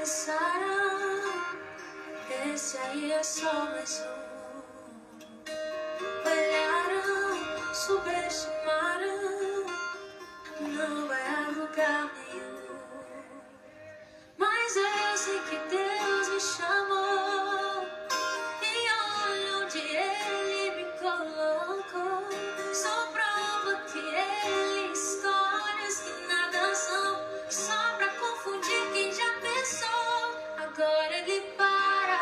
pensaram, esse aí é só mais um. Olharam, subestimaram, não vai a lugar nenhum. Mas eu sei que Deus me chamou, e olha onde Ele me colocou. Sou prova que Ele escolhe os que nada são, só pra confundir quem já pensou. Agora Ele para.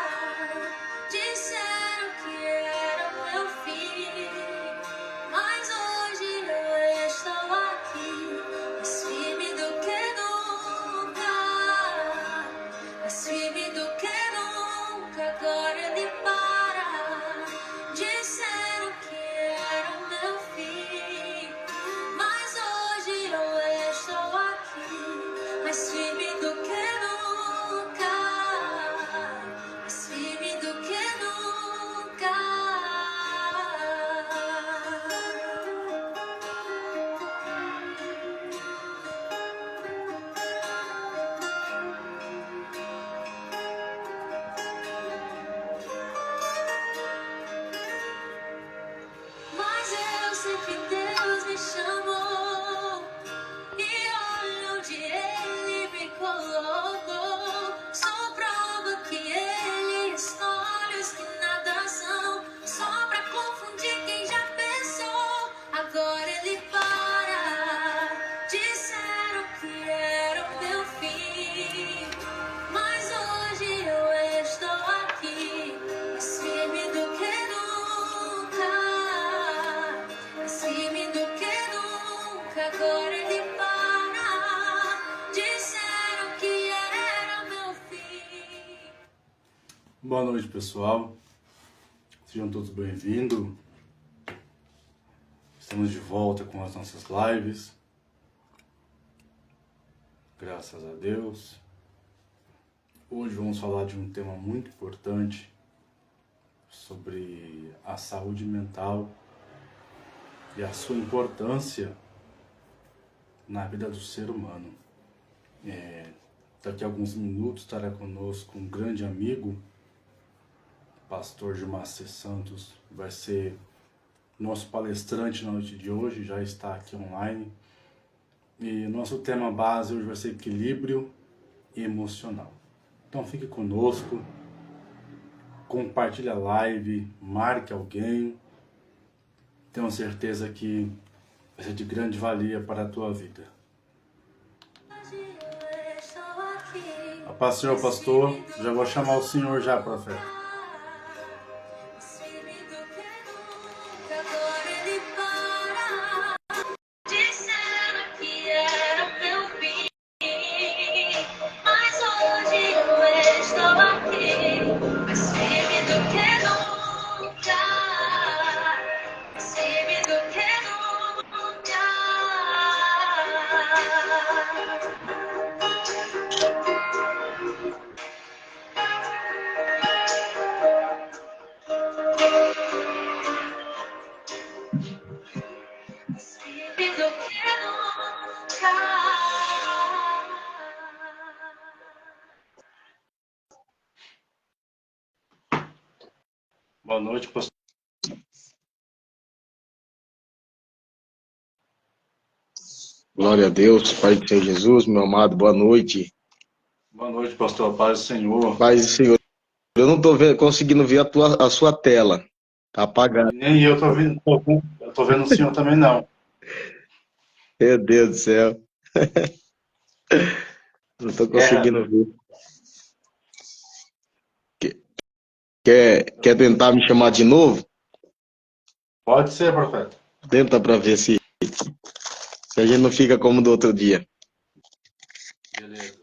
Disseram que era o meu fim, mas hoje eu estou aqui, mais firme do que nunca, mais firme do que nunca. Agora Ele para. Disseram que era o meu fim, mas hoje eu estou aqui, mais firme do que nunca, mais firme do que nunca. Mas eu sei que Deus me chamou, e olha onde Ele me colocou. Sou prova que Ele escolhe os que nada são, só pra confundir quem já pensou. Agora Ele para. Disseram que era o meu fim, mas hoje eu estou aqui, mais firme do que nunca, mais firme do que nunca. Agora Ele para. Disseram que era meu fim. Boa noite, pessoal. Sejam todos bem-vindos. Estamos de volta com as nossas lives. Graças a Deus. Hoje vamos falar de um tema muito importante sobre a saúde mental e a sua importância na vida do ser humano. Daqui a alguns minutos estará conosco um grande amigo, o pastor Gilmar C. Santos, vai ser nosso palestrante na noite de hoje, já está aqui online. E nosso tema base hoje vai ser equilíbrio emocional. Então fique conosco, compartilhe a live, marque alguém. Tenho certeza que vai ser de grande valia para a tua vida. A paz do Senhor, pastor. Já vou chamar o senhor já, profeta. Disseram que era o meu fim, mas hoje eu estou aqui, mais firme do que nunca, mais firme do que nunca. Mais firme do que nunca. Boa noite, pastor. Glória a Deus, Pai do Senhor Jesus, meu amado, boa noite. Boa noite, pastor. Paz do Senhor. Paz do Senhor, eu não estou conseguindo ver a sua tela, tá apagada. Nem eu tô vendo o senhor também não. Meu Deus do céu, não estou conseguindo ver. Quer tentar me chamar de novo? Pode ser, profeta. Tenta para ver se a gente não fica como do outro dia. Beleza.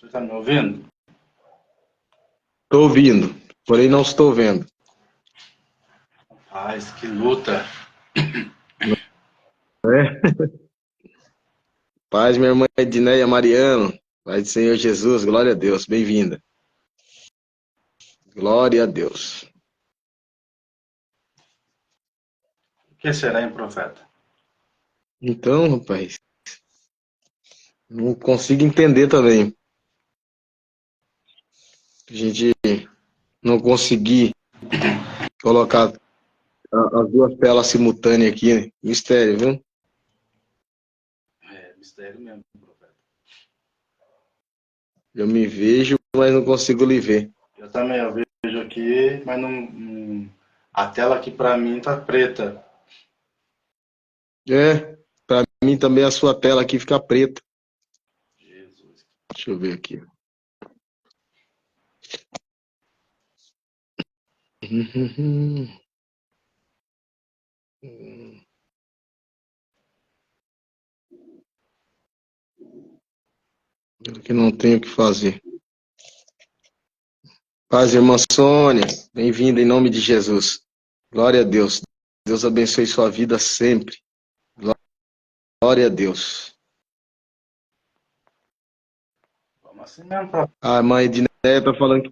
Você está me ouvindo? Estou ouvindo, porém não estou vendo. Paz, que luta. Paz, minha irmã Edneia Mariano. Paz do Senhor Jesus, glória a Deus. Bem-vinda. Glória a Deus. O que será, hein, profeta? Então, rapaz, não consigo entender também. A gente não conseguir colocar as duas telas simultâneas aqui, né? Mistério, viu? É mistério mesmo, profeta. Eu me vejo, mas não consigo lhe ver. Eu também eu vejo aqui, mas a tela aqui para mim tá preta. Para mim também a sua tela aqui fica preta. Jesus. Deixa eu ver aqui. Eu que não tenho o que fazer. Paz, irmã Sônia. Bem-vinda em nome de Jesus. Glória a Deus. Deus abençoe sua vida sempre. Glória a Deus. Vamos assim mesmo, profeta. A mãe de Edneia está falando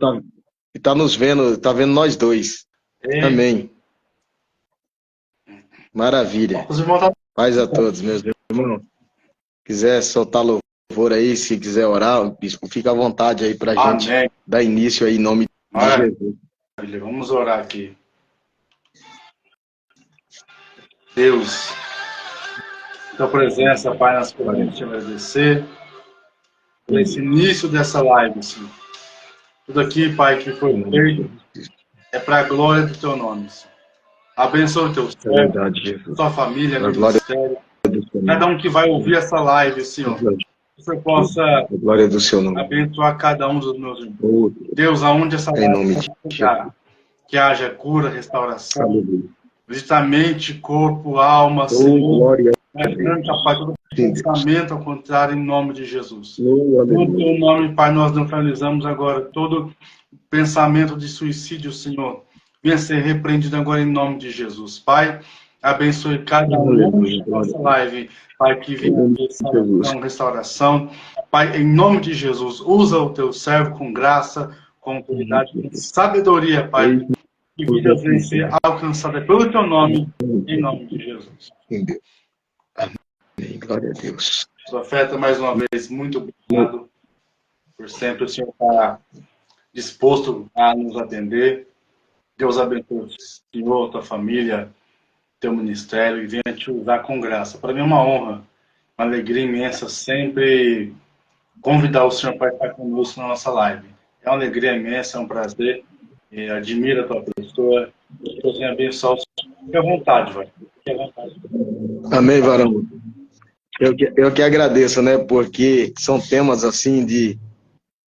que tá nos vendo, tá vendo nós dois. Ei, Amém. Maravilha. os irmãos tá... Paz a todos, meus irmãos. Quiser soltar louvor aí, se quiser orar, bispo, fica à vontade aí pra gente Amém. dar início aí em nome de Jesus. Maravilha. Vamos orar aqui. Deus, tua presença, Pai, nós queremos te agradecer por esse início dessa live, Senhor. Tudo aqui, Pai, que foi feito é para a glória do teu nome, Senhor. Abençoe o teu É servo, verdade, Jesus. tua família, A glória ministério, do seu cada nome. um que vai ouvir essa live, Senhor. Que você possa A glória do seu nome. abençoar cada um dos meus irmãos. Oh, Deus, aonde essa em nome live de chegar, que haja cura, restauração, Aleluia. visita mente, corpo, alma, Oh, Senhor. glória a Arranca, Pai, todo Deus. pensamento ao contrário, em nome de Jesus. Oh, No aleluia. teu nome, Pai, nós neutralizamos agora todo pensamento de suicídio, Senhor. Venha ser repreendido agora em nome de Jesus. Pai, abençoe cada um Aleluia. da nossa live. Pai, que Em venha nome ter de Jesus. salvação, restauração. Pai, em nome de Jesus, usa o teu servo com graça, com autoridade, com sabedoria, Pai. Que vidas venham ser alcançadas pelo teu nome, em nome de Jesus. Em Deus. Amém. Glória a Deus. Profeta, mais uma vez, muito obrigado por sempre o Senhor estar disposto a nos atender. Deus abençoe o Senhor, tua família, teu ministério e venha te usar com graça. Para mim é uma honra, uma alegria imensa sempre convidar o Senhor para estar conosco na nossa live. É uma alegria imensa, é um prazer. E admiro a tua pessoa. Deus venha abençoar o Senhor. Fique à vontade, vai. Fique à vontade. Amém, varão. Eu que agradeço, né? Porque são temas assim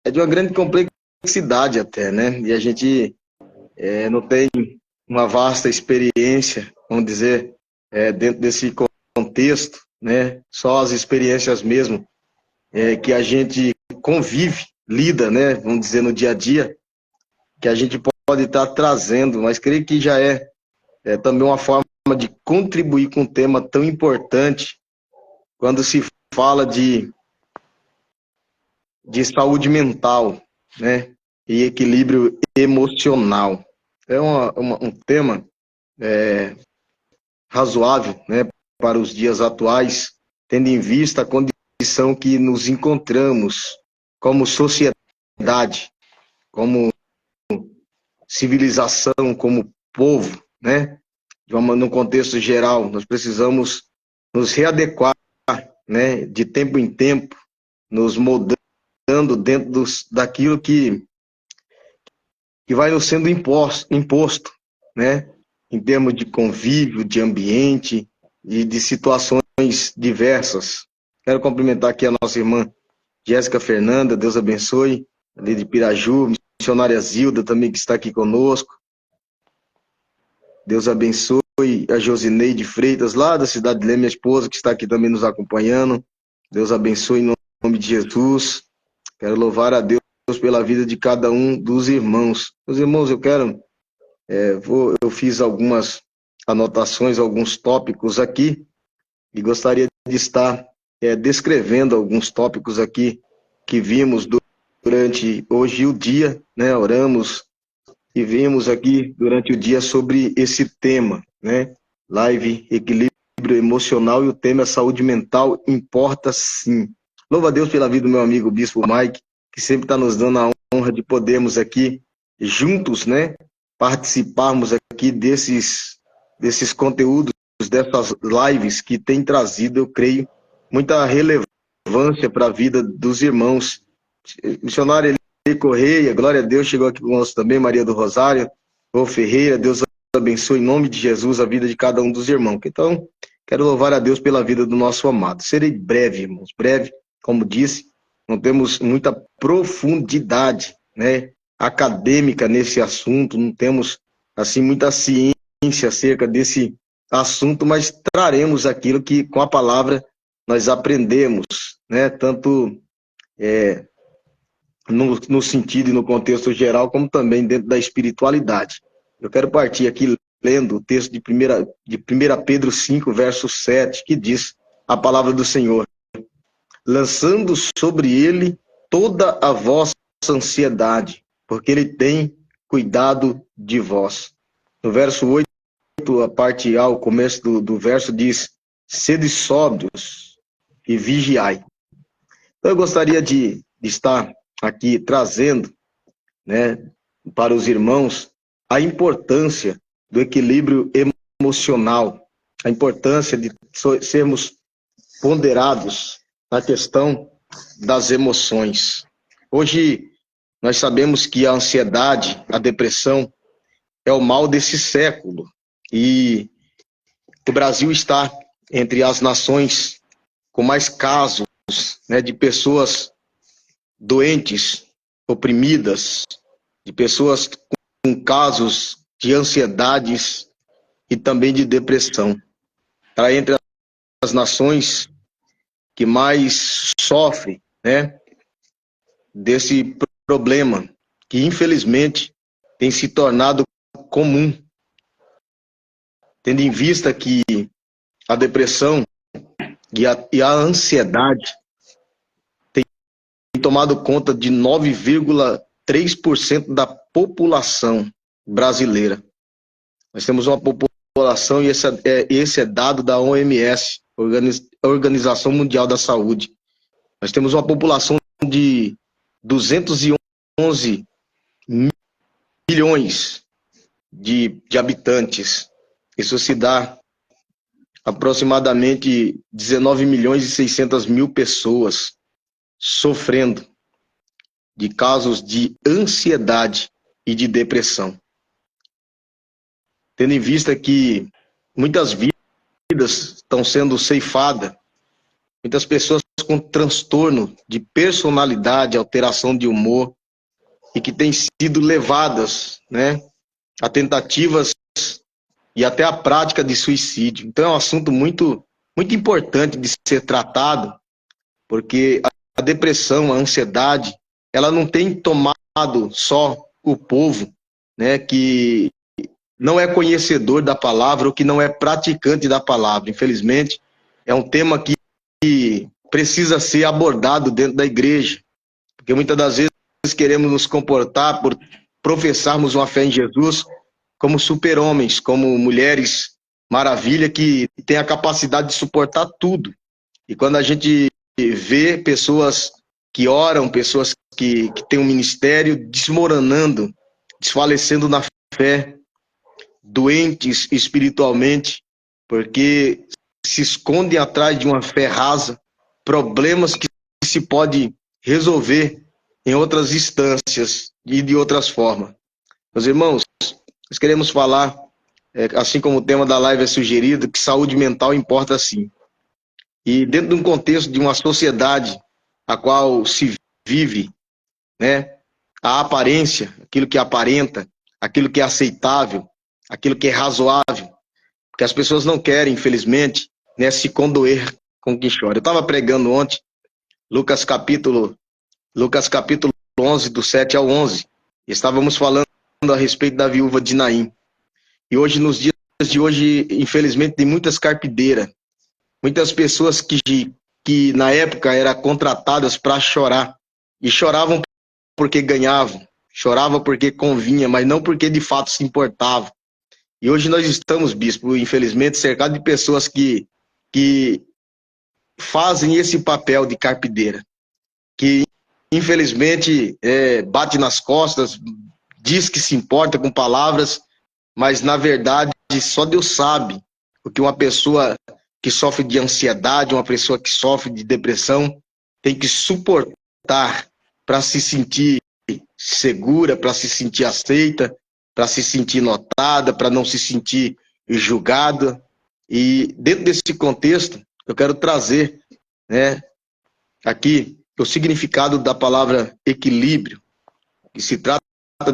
é de uma grande complexidade até, né? E a gente não tem uma vasta experiência, vamos dizer, dentro desse contexto, né? Só as experiências mesmo que a gente convive, lida, né? Vamos dizer, no dia a dia, que a gente pode estar trazendo, mas creio que já é também uma forma de contribuir com um tema tão importante quando se fala de saúde mental, né? E equilíbrio emocional. É um tema razoável, né, para os dias atuais, tendo em vista a condição que nos encontramos como sociedade, como civilização, como povo, né? No contexto geral, nós precisamos nos readequar, né, de tempo em tempo, nos moldando dentro daquilo que vai nos sendo imposto, né? Em termos de convívio, de ambiente e de situações diversas. Quero cumprimentar aqui a nossa irmã Jéssica Fernanda, Deus abençoe, ali de Piraju, missionária Zilda também que está aqui conosco. Deus abençoe a Josineide Freitas, lá da cidade de Leme, minha esposa, que está aqui também nos acompanhando. Deus abençoe em nome de Jesus. Quero louvar a Deus pela vida de cada um dos irmãos. Meus irmãos, eu fiz algumas anotações, alguns tópicos aqui, e gostaria de estar descrevendo alguns tópicos aqui que vimos durante hoje o dia, né? Oramos e vimos aqui durante o dia sobre esse tema, né? Live, equilíbrio emocional, e o tema é saúde mental, importa sim. Louva a Deus pela vida do meu amigo Bispo Mike, que sempre está nos dando a honra de podermos aqui juntos, né? Participarmos aqui desses conteúdos, dessas lives que tem trazido, eu creio, muita relevância para a vida dos irmãos. Missionário Eli Correia, glória a Deus, chegou aqui conosco também, Maria do Rosário, Ô Ferreira, Deus abençoe em nome de Jesus a vida de cada um dos irmãos. Então, quero louvar a Deus pela vida do nosso amado. Serei breve, irmãos, breve, como disse, não temos muita profundidade, né, acadêmica nesse assunto, não temos, assim, muita ciência acerca desse assunto, mas traremos aquilo que, com a palavra, nós aprendemos, né, tanto no sentido e no contexto geral, como também dentro da espiritualidade. Eu quero partir aqui lendo o texto de 1 Pedro 5, verso 7, que diz a palavra do Senhor: lançando sobre ele toda a vossa ansiedade, porque ele tem cuidado de vós. No verso 8, a parte A, o começo do verso diz: sede sóbrios e vigiai. Então eu gostaria de estar aqui trazendo, né, para os irmãos a importância do equilíbrio emocional, a importância de sermos ponderados na questão das emoções. Hoje nós sabemos que a ansiedade, a depressão é o mal desse século, e o Brasil está entre as nações com mais casos, né, de pessoas doentes, oprimidas, de pessoas com casos de ansiedades e também de depressão. Está entre as nações que mais sofrem, né, desse problema, que infelizmente tem se tornado comum, tendo em vista que a depressão e a ansiedade têm tomado conta de 9,3% da população brasileira. Nós temos uma população, e esse é dado da OMS, Organização Mundial da Saúde. Nós temos uma população de 211 milhões de habitantes. Isso se dá aproximadamente 19 milhões e 600 mil pessoas sofrendo de casos de ansiedade e de depressão. Tendo em vista que muitas vidas estão sendo ceifadas, muitas pessoas com transtorno de personalidade, alteração de humor, e que têm sido levadas, né, a tentativas e até a prática de suicídio. Então é um assunto muito, muito importante de ser tratado, porque a depressão, a ansiedade, ela não tem tomado só o povo, né, que não é conhecedor da palavra ou que não é praticante da palavra. Infelizmente, é um tema que precisa ser abordado dentro da igreja, porque muitas das vezes queremos nos comportar por professarmos uma fé em Jesus como super-homens, como mulheres maravilha que têm a capacidade de suportar tudo. E quando a gente vê pessoas que oram, pessoas que têm um ministério desmoronando, desfalecendo na fé, doentes espiritualmente, porque se escondem atrás de uma fé rasa, problemas que se pode resolver em outras instâncias e de outras formas. Meus irmãos, nós queremos falar, assim como o tema da live é sugerido, que saúde mental importa sim. E dentro de um contexto de uma sociedade a qual se vive, né, a aparência, aquilo que aparenta, aquilo que é aceitável, aquilo que é razoável, porque as pessoas não querem, infelizmente, né, se condoer com quem chora. Eu estava pregando ontem, Lucas capítulo Lucas capítulo 11, do 7 ao 11. Estávamos falando a respeito da viúva de Naim. E hoje, nos dias de hoje, infelizmente, tem muitas carpideiras. Muitas pessoas que na época eram contratadas para chorar. E choravam porque ganhavam. Choravam porque convinha, mas não porque de fato se importavam. E hoje nós estamos, bispo, infelizmente, cercados de pessoas que fazem esse papel de carpideira. Que, infelizmente, bate nas costas, diz que se importa com palavras, mas, na verdade, só Deus sabe o que uma pessoa que sofre de ansiedade, uma pessoa que sofre de depressão, tem que suportar para se sentir segura, para se sentir aceita, para se sentir notada, para não se sentir julgada. E dentro desse contexto, eu quero trazer, né, aqui o significado da palavra equilíbrio, que se trata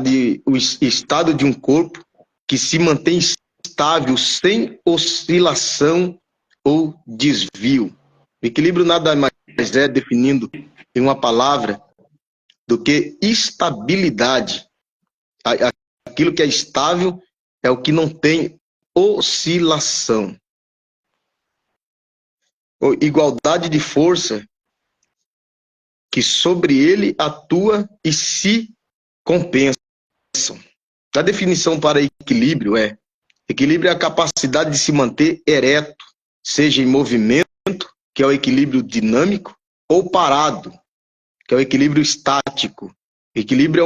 de o estado de um corpo que se mantém estável, sem oscilação ou desvio. O equilíbrio nada mais é, definindo em uma palavra, do que estabilidade. Aquilo que é estável é o que não tem oscilação. Igualdade de força que sobre ele atua e se compensam. A definição para equilíbrio é: equilíbrio é a capacidade de se manter ereto, seja em movimento, que é o equilíbrio dinâmico, ou parado, que é o equilíbrio estático. Equilíbrio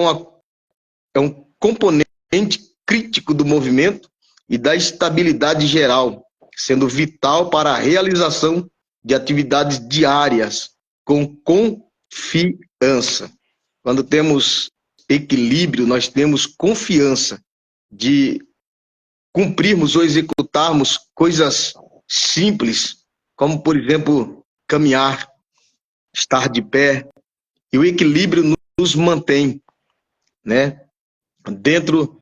é um componente crítico do movimento e da estabilidade geral, sendo vital para a realização de atividades diárias com confiança. Quando temos equilíbrio, nós temos confiança de cumprirmos ou executarmos coisas simples, como, por exemplo, caminhar, estar de pé. E o equilíbrio nos mantém, né, dentro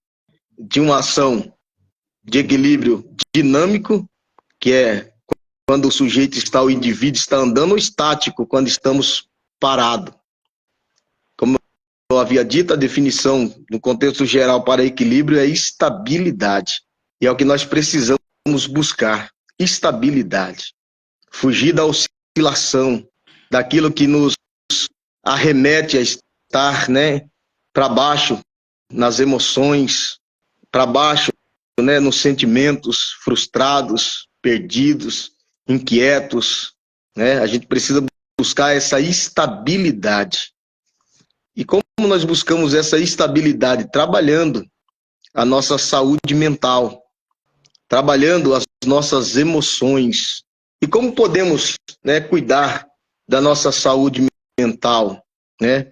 de uma ação de equilíbrio dinâmico, que é quando o sujeito está, o indivíduo está andando, ou estático, quando estamos parados. Como eu havia dito, a definição no contexto geral para equilíbrio é estabilidade. E é o que nós precisamos buscar, estabilidade. Fugir da oscilação, daquilo que nos arremete a estar, né, para baixo nas emoções, para baixo, né, nos sentimentos, frustrados, perdidos, inquietos, né? A gente precisa buscar essa estabilidade. E como nós buscamos essa estabilidade? Trabalhando a nossa saúde mental, trabalhando as nossas emoções. E como podemos, né, cuidar da nossa saúde mental, né?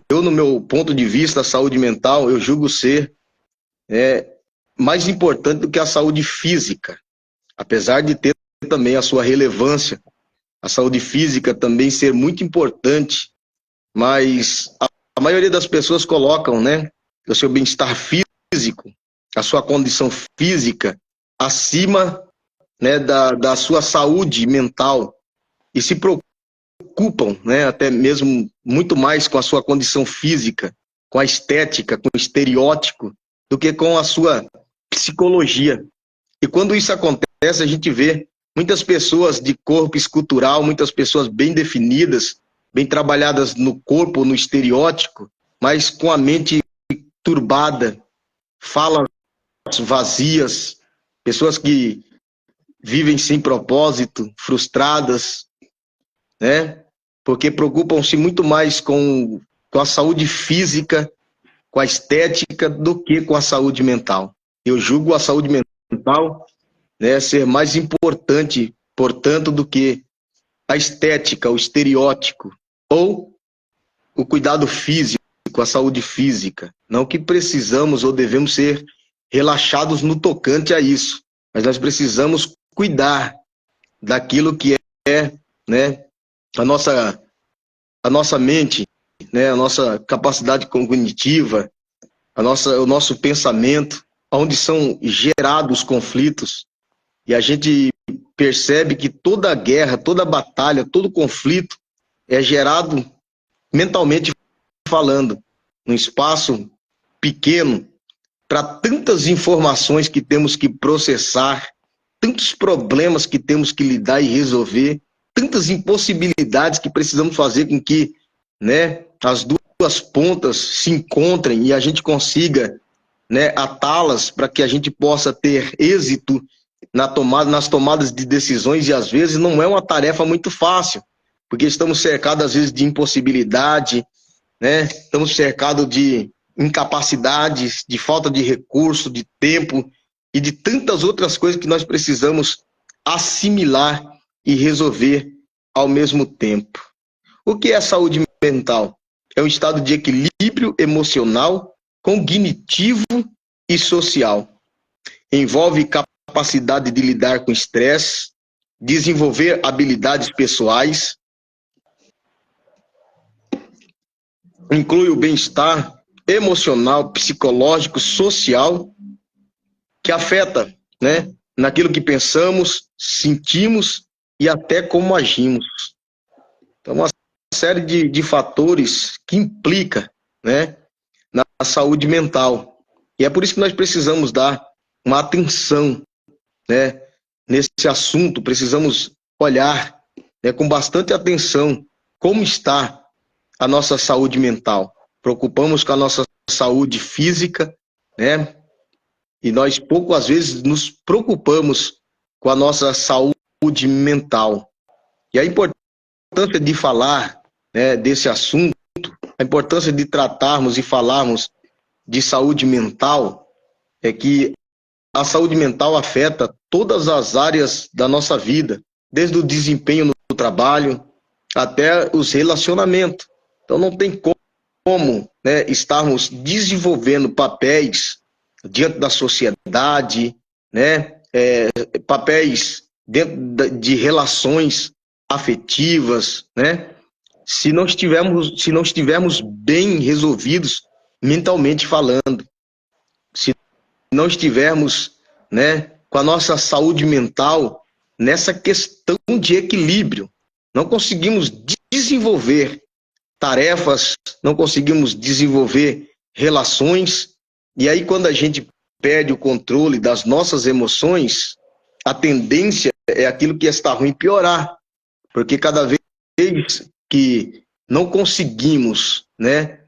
Eu, no meu ponto de vista, a saúde mental, eu julgo ser mais importante do que a saúde física. Apesar de ter também a sua relevância, a saúde física também ser muito importante, mas a maioria das pessoas colocam, né, o seu bem-estar físico, a sua condição física, acima, né, da sua saúde mental, e se preocupam, né, até mesmo muito mais com a sua condição física, com a estética, com o estereótipo, do que com a sua psicologia. E quando isso acontece, a gente vê muitas pessoas de corpo escultural, muitas pessoas bem definidas, bem trabalhadas no corpo, no estereótipo, mas com a mente turbada, falas vazias, pessoas que vivem sem propósito, frustradas, né? Porque preocupam-se muito mais com a saúde física, com a estética, do que com a saúde mental. Eu julgo a saúde mental, né, ser mais importante, portanto, do que a estética, o estereótipo, ou o cuidado físico, a saúde física. Não que precisamos ou devemos ser relaxados no tocante a isso, mas nós precisamos cuidar daquilo que é, né, a nossa mente, né, a nossa capacidade cognitiva, o nosso pensamento, onde são gerados conflitos. E a gente percebe que toda guerra, toda batalha, todo conflito é gerado mentalmente falando, num espaço pequeno, para tantas informações que temos que processar, tantos problemas que temos que lidar e resolver, tantas impossibilidades que precisamos fazer com que, né, as duas pontas se encontrem e a gente consiga, né, atá-las para que a gente possa ter êxito nas tomadas de decisões, e às vezes não é uma tarefa muito fácil, porque estamos cercados às vezes de impossibilidade, né? Estamos cercados de incapacidades, de falta de recurso, de tempo e de tantas outras coisas que nós precisamos assimilar e resolver ao mesmo tempo. O que é saúde mental? É um estado de equilíbrio emocional, cognitivo e social. Envolve capacidade de lidar com estresse, desenvolver habilidades pessoais, inclui o bem-estar emocional, psicológico, social, que afeta, né, naquilo que pensamos, sentimos e até como agimos. Então, uma série de fatores que implica, né, na saúde mental. E é por isso que nós precisamos dar uma atenção, né, nesse assunto, precisamos olhar, né, com bastante atenção como está a nossa saúde mental. Preocupamos com a nossa saúde física, né? E nós pouco às vezes nos preocupamos com a nossa saúde mental. E a importância de falar, né, desse assunto, a importância de tratarmos e falarmos de saúde mental é que a saúde mental afeta todas as áreas da nossa vida, desde o desempenho no trabalho até os relacionamentos. Então não tem como, né, estarmos desenvolvendo papéis diante da sociedade, né, papéis dentro de relações afetivas, né, se não estivermos bem resolvidos mentalmente falando, se não estivermos, né, com a nossa saúde mental nessa questão de equilíbrio, não conseguimos desenvolver tarefas, não conseguimos desenvolver relações, e aí quando a gente perde o controle das nossas emoções, a tendência é aquilo que está ruim piorar, porque cada vez que não conseguimos, né,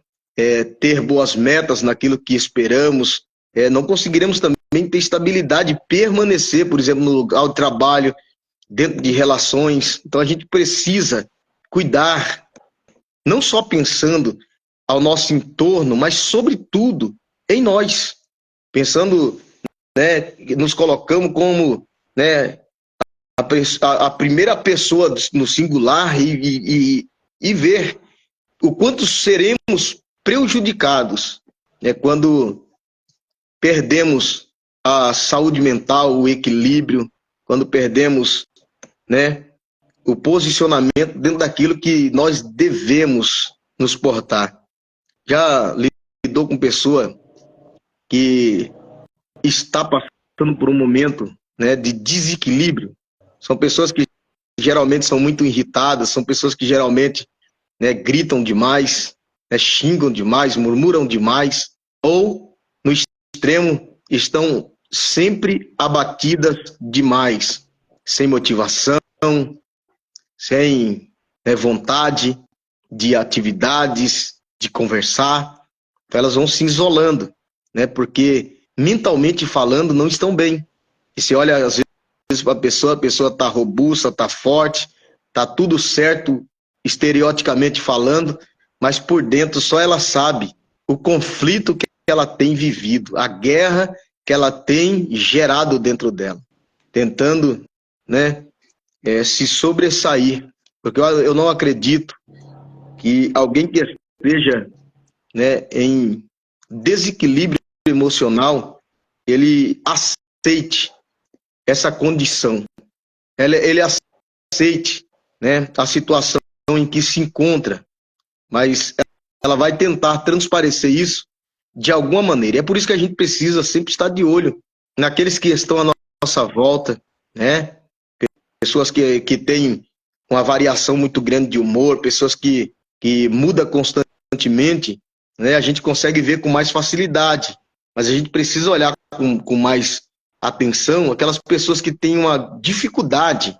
ter boas metas naquilo que esperamos, não conseguiremos também ter estabilidade, permanecer, por exemplo, no lugar de trabalho, dentro de relações. Então a gente precisa cuidar, não só pensando ao nosso entorno, mas sobretudo em nós, pensando, né, nos colocamos como, né, a primeira pessoa no singular e ver o quanto seremos prejudicados, né, quando perdemos a saúde mental, o equilíbrio, quando perdemos, né, o posicionamento dentro daquilo que nós devemos nos portar. Já lidou com pessoa que está passando por um momento, né, de desequilíbrio? São pessoas que geralmente são muito irritadas, são pessoas que geralmente, né, gritam demais, né, xingam demais, murmuram demais, ou, no extremo, estão sempre abatidas demais, sem motivação, sem, né, vontade de atividades, de conversar. Então elas vão se isolando, né, porque mentalmente falando não estão bem. E você olha às vezes para a pessoa está robusta, está forte, está tudo certo estereoticamente falando, mas por dentro só ela sabe o conflito que ela tem vivido, a guerra que ela tem gerado dentro dela, tentando, né, se sobressair, porque eu não acredito que alguém que esteja, né, em desequilíbrio emocional, ele aceite essa condição, ele aceite, né, a situação em que se encontra, mas ela vai tentar transparecer isso de alguma maneira. E é por isso que a gente precisa sempre estar de olho naqueles que estão à nossa volta, né? Pessoas que têm uma variação muito grande de humor, pessoas que que muda constantemente, né, a gente consegue ver com mais facilidade. Mas a gente precisa olhar com mais atenção aquelas pessoas que têm uma dificuldade,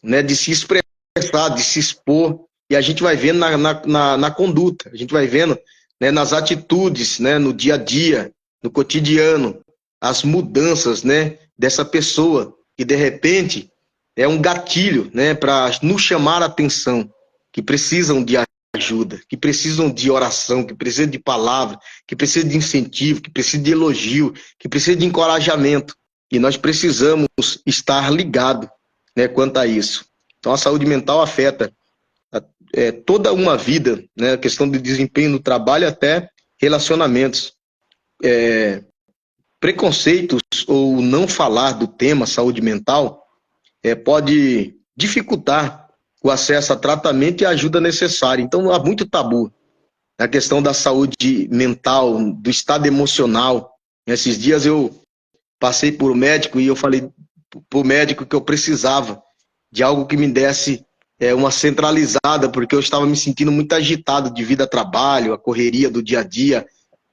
né, de se expressar, de se expor, e a gente vai vendo na conduta, a gente vai vendo, né, nas atitudes, né, no dia a dia, no cotidiano, as mudanças, né, dessa pessoa, que de repente é um gatilho, né, para nos chamar a atenção, que precisam de ajuda, que precisam de oração, que precisam de palavra, que precisam de incentivo, que precisam de elogio, que precisam de encorajamento. E nós precisamos estar ligados, né, quanto a isso. Então, a saúde mental afeta toda uma vida, né, a questão de desempenho no trabalho até relacionamentos. Preconceitos ou não falar do tema saúde mental pode dificultar o acesso a tratamento e ajuda necessária. Então, há muito tabu na questão da saúde mental, do estado emocional. Esses dias eu passei por um médico e eu falei para o médico que eu precisava de algo que me desse uma centralizada, porque eu estava me sentindo muito agitado devido ao trabalho, a correria do dia a dia,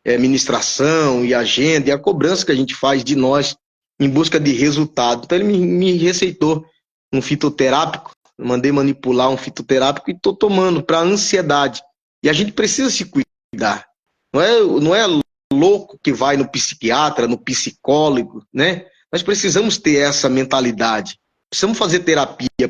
administração e agenda, e a cobrança que a gente faz de nós em busca de resultado. Então ele me receitou um fitoterápico, mandei manipular um fitoterápico e estou tomando para ansiedade. E a gente precisa se cuidar. Não é louco que vai no psiquiatra, no psicólogo, né? Nós precisamos ter essa mentalidade. Precisamos fazer terapia,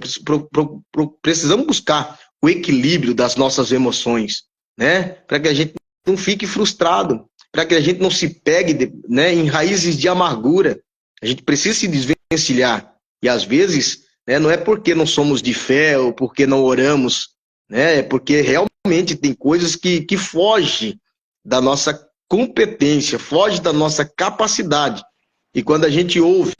precisamos buscar o equilíbrio das nossas emoções, né? Para que a gente não fique frustrado, para que a gente não se pegue, né, em raízes de amargura. A gente precisa se desvencilhar. E às vezes, né, não é porque não somos de fé ou porque não oramos, né? É porque realmente tem coisas que fogem da nossa competência, foge da nossa capacidade. E quando a gente ouve,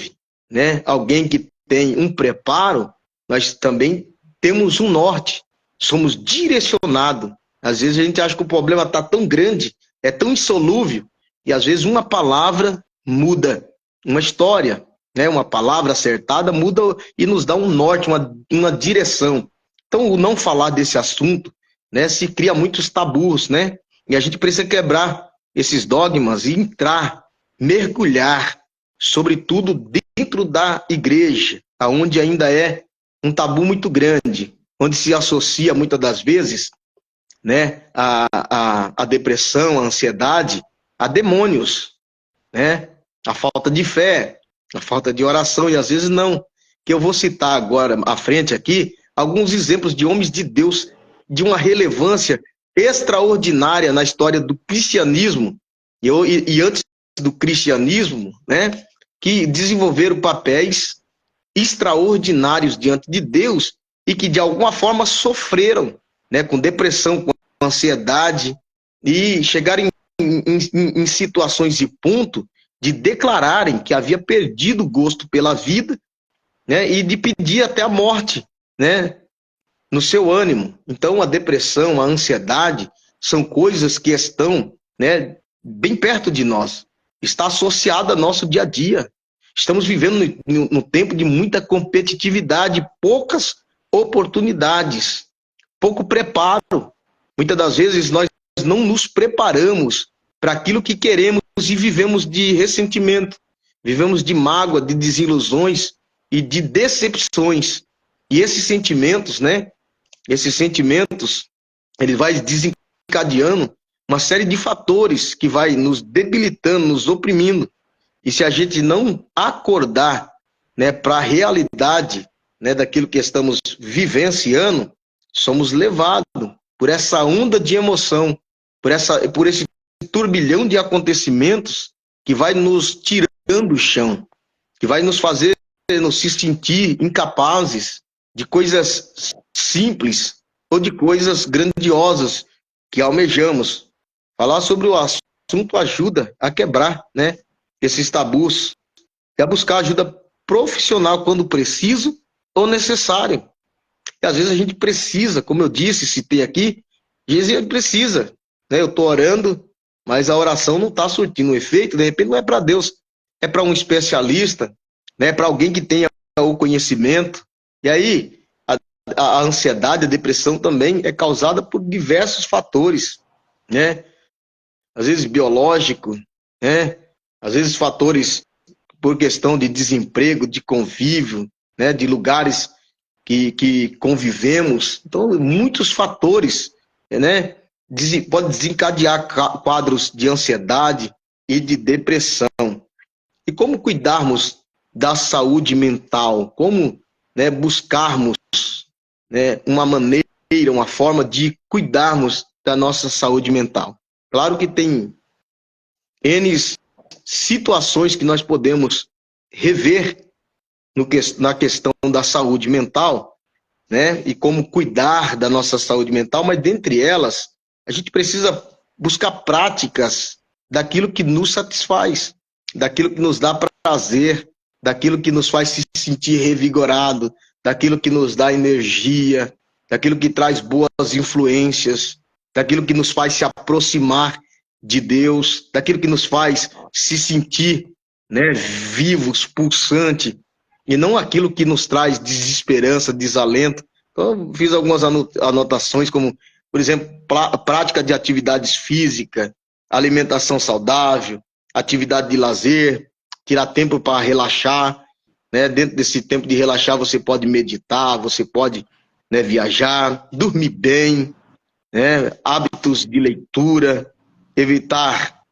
né, alguém que tem um preparo, nós também temos um norte, somos direcionados. Às vezes a gente acha que o problema está tão grande, é tão insolúvel, e às vezes uma palavra muda uma história, né? Uma palavra acertada muda e nos dá um norte, uma direção. Então, o não falar desse assunto, né, se cria muitos tabus, né? E a gente precisa quebrar esses dogmas e entrar, mergulhar, sobretudo dentro da igreja, onde ainda é um tabu muito grande, onde se associa muitas das vezes, né, a depressão, a ansiedade, a demônios, né? A falta de fé, a falta de oração, e às vezes não. Que eu vou citar agora à frente aqui alguns exemplos de homens de Deus de uma relevância extraordinária na história do cristianismo e antes do cristianismo, né, que desenvolveram papéis extraordinários diante de Deus e que de alguma forma sofreram, né, com depressão, com ansiedade, e chegaram em situações de ponto de declararem que havia perdido o gosto pela vida, né, e de pedir até a morte, né, no seu ânimo. Então, a depressão, a ansiedade, são coisas que estão, né, bem perto de nós. Está associada ao nosso dia a dia. Estamos vivendo no tempo de muita competitividade, poucas oportunidades, pouco preparo. Muitas das vezes nós não nos preparamos para aquilo que queremos e vivemos de ressentimento, vivemos de mágoa, de desilusões e de decepções. E esses sentimentos, né? Esses sentimentos, ele vai desencadeando uma série de fatores que vai nos debilitando, nos oprimindo. E se a gente não acordar, né, para a realidade, né, daquilo que estamos vivenciando, somos levados por essa onda de emoção, por esse turbilhão de acontecimentos que vai nos tirando o chão, que vai nos fazer nos se sentir incapazes de coisas simples ou de coisas grandiosas que almejamos. Falar sobre o assunto ajuda a quebrar, né, esses tabus e a buscar ajuda profissional quando preciso ou necessário. E às vezes a gente precisa, como eu disse, citei aqui, às vezes a gente precisa, né? Eu estou orando, mas a oração não está surtindo efeito, de repente não é para Deus, é para um especialista, né? Para alguém que tenha o conhecimento. E aí a ansiedade, a depressão também é causada por diversos fatores, né? Às vezes biológico, né? Às vezes fatores por questão de desemprego, de convívio, né? De lugares que convivemos. Então, muitos fatores, né? Pode desencadear quadros de ansiedade e de depressão. E como cuidarmos da saúde mental? Como, né, buscarmos, né, uma maneira, uma forma de cuidarmos da nossa saúde mental? Claro que tem N situações que nós podemos rever na questão da saúde mental, né? E como cuidar da nossa saúde mental, mas dentre elas, a gente precisa buscar práticas daquilo que nos satisfaz, daquilo que nos dá prazer, daquilo que nos faz se sentir revigorado, daquilo que nos dá energia, daquilo que traz boas influências, daquilo que nos faz se aproximar de Deus, daquilo que nos faz se sentir, né, vivos, pulsante, e não aquilo que nos traz desesperança, desalento. Então, fiz algumas anotações, como, por exemplo, prática de atividades físicas, alimentação saudável, atividade de lazer, tirar tempo para relaxar, né? Dentro desse tempo de relaxar, você pode meditar, você pode, né, viajar, dormir bem, né? Hábitos de leitura, evitar,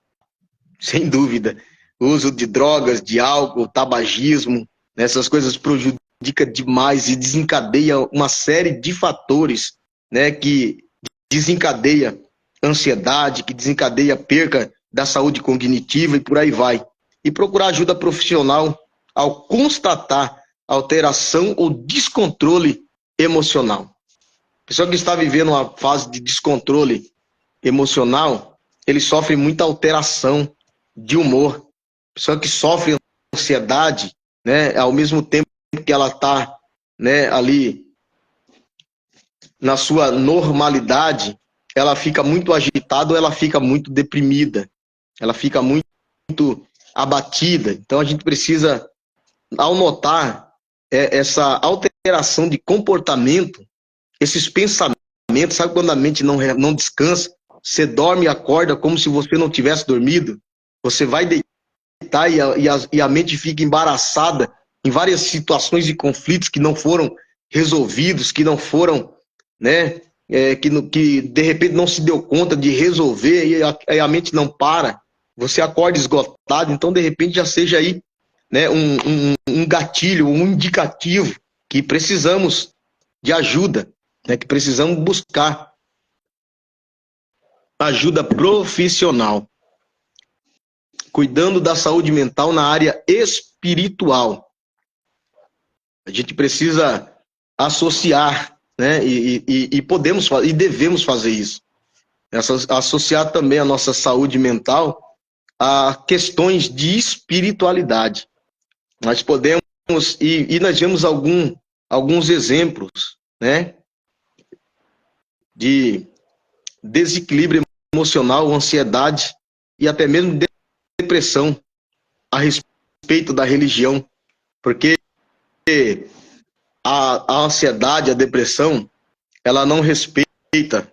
sem dúvida, o uso de drogas, de álcool, tabagismo. Essas coisas prejudicam demais e desencadeia uma série de fatores, né, que desencadeia ansiedade, que desencadeia perca da saúde cognitiva e por aí vai. E procurar ajuda profissional ao constatar alteração ou descontrole emocional. A pessoa que está vivendo uma fase de descontrole emocional, ele sofre muita alteração de humor. A pessoa que sofre ansiedade, né, ao mesmo tempo que ela está, né, ali na sua normalidade, ela fica muito agitada ou ela fica muito deprimida, ela fica muito abatida. Então a gente precisa, ao notar essa alteração de comportamento, esses pensamentos, sabe quando a mente não descansa? Você dorme e acorda como se você não tivesse dormido. Você vai deitar e a mente fica embaraçada em várias situações de conflitos que não foram resolvidos, que não foram, né, que de repente não se deu conta de resolver e a mente não para. Você acorda esgotado, então de repente já seja aí, né, um gatilho, um indicativo que precisamos de ajuda, né, que precisamos buscar ajuda profissional, cuidando da saúde mental na área espiritual. A gente precisa associar, né, e podemos e devemos fazer isso. Associar também a nossa saúde mental a questões de espiritualidade. Nós podemos, e nós vemos alguns exemplos, né, de desequilíbrio emocional, ansiedade e até mesmo depressão a respeito da religião, porque a ansiedade, a depressão, ela não respeita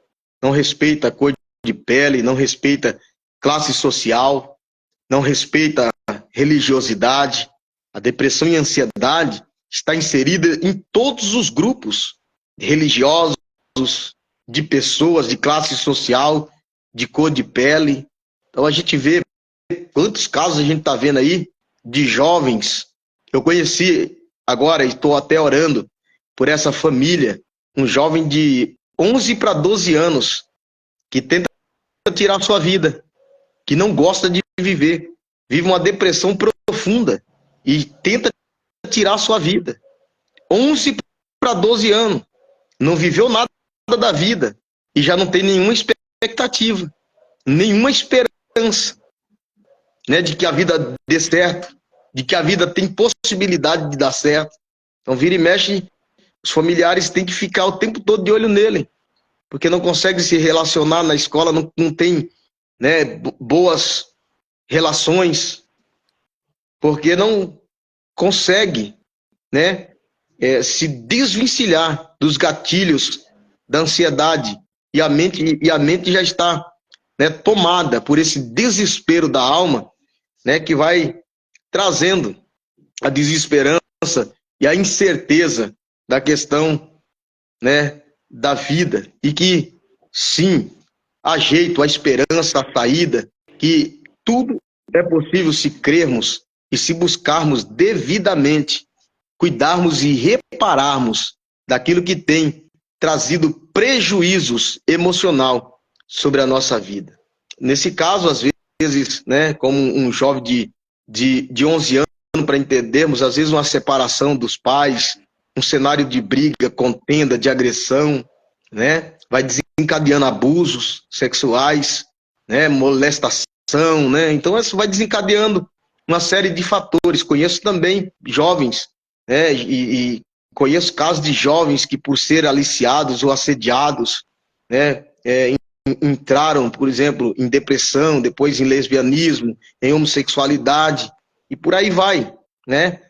a cor de pele, não respeita classe social, não respeita religiosidade. A depressão e a ansiedade está inserida em todos os grupos religiosos, de pessoas, de classe social, de cor de pele. Então a gente vê quantos casos a gente está vendo aí de jovens. Eu conheci agora, estou até orando por essa família, um jovem de 11 para 12 anos que tenta tirar sua vida, que não gosta de viver, vive uma depressão profunda e tenta tirar sua vida. 11 para 12 anos, não viveu nada da vida e já não tem nenhuma expectativa, nenhuma esperança, né, de que a vida dê certo, de que a vida tem possibilidade de dar certo. Então, vira e mexe, os familiares têm que ficar o tempo todo de olho nele, porque não consegue se relacionar na escola, não tem, né, boas relações, porque não consegue, né, se desvencilhar dos gatilhos da ansiedade, e a mente já está, né, tomada por esse desespero da alma, né, que vai trazendo a desesperança e a incerteza da questão, né, da vida, e que sim, há jeito, há esperança, há saída, que tudo é possível se crermos e se buscarmos devidamente, cuidarmos e repararmos daquilo que tem trazido prejuízos emocional sobre a nossa vida. Nesse caso, às vezes, né, como um jovem de 11 anos, para entendermos, às vezes uma separação dos pais, um cenário de briga, contenda, de agressão, né, vai desencadeando abusos sexuais, né, molestação, né, então isso vai desencadeando uma série de fatores. Conheço também jovens, né, e conheço casos de jovens que, por ser aliciados ou assediados, né, entraram, por exemplo, em depressão, depois em lesbianismo, em homossexualidade, e por aí vai, né,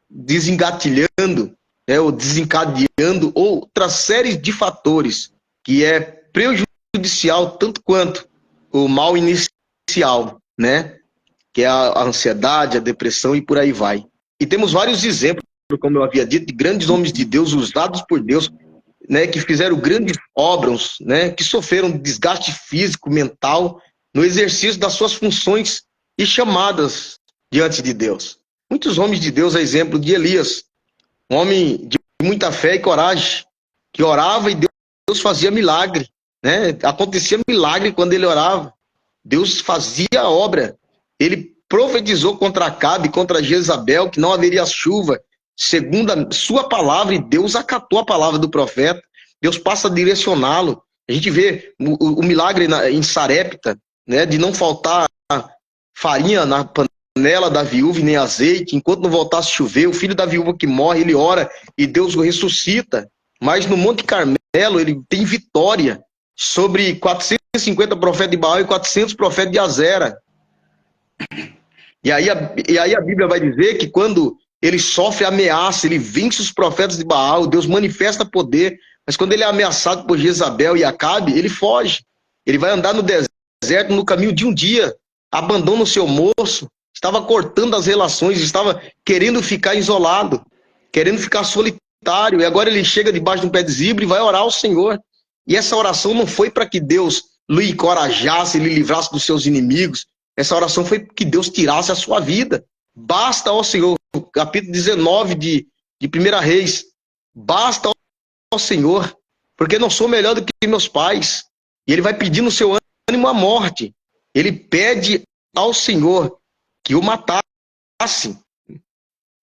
desengatilhando, né, ou desencadeando outra série de fatores que é prejudicial tanto quanto o mal inicial, né, que é a ansiedade, a depressão e por aí vai. E temos vários exemplos, como eu havia dito, de grandes homens de Deus, usados por Deus, né, que fizeram grandes obras, né, que sofreram desgaste físico, mental, no exercício das suas funções e chamadas diante de Deus. Muitos homens de Deus, a exemplo de Elias, um homem de muita fé e coragem, que orava e Deus fazia milagre, né? Acontecia milagre quando ele orava. Deus fazia a obra. Ele profetizou contra Acabe, contra Jezabel, que não haveria chuva, segundo a sua palavra, e Deus acatou a palavra do profeta. Deus passa a direcioná-lo. A gente vê o milagre em Sarepta, né, de não faltar farinha na panela da viúva e nem azeite, enquanto não voltasse a chover, o filho da viúva que morre, ele ora e Deus o ressuscita. Mas no Monte Carmelo ele tem vitória sobre 450 profetas de Baal e 400 profetas de Azera. E aí a Bíblia vai dizer que quando ele sofre ameaça, ele vence os profetas de Baal, Deus manifesta poder, mas quando ele é ameaçado por Jezabel e Acabe, ele foge. Ele vai andar no deserto no caminho de um dia, abandona o seu moço, estava cortando as relações, estava querendo ficar isolado, querendo ficar solitário, e agora ele chega debaixo de um pé de zibre e vai orar ao Senhor. E essa oração não foi para que Deus lhe encorajasse, lhe livrasse dos seus inimigos. Essa oração foi que Deus tirasse a sua vida. Basta ao Senhor, capítulo 19 de 1 Reis, basta ao Senhor, porque não sou melhor do que meus pais. E ele vai pedir no seu ânimo a morte. Ele pede ao Senhor que o matasse.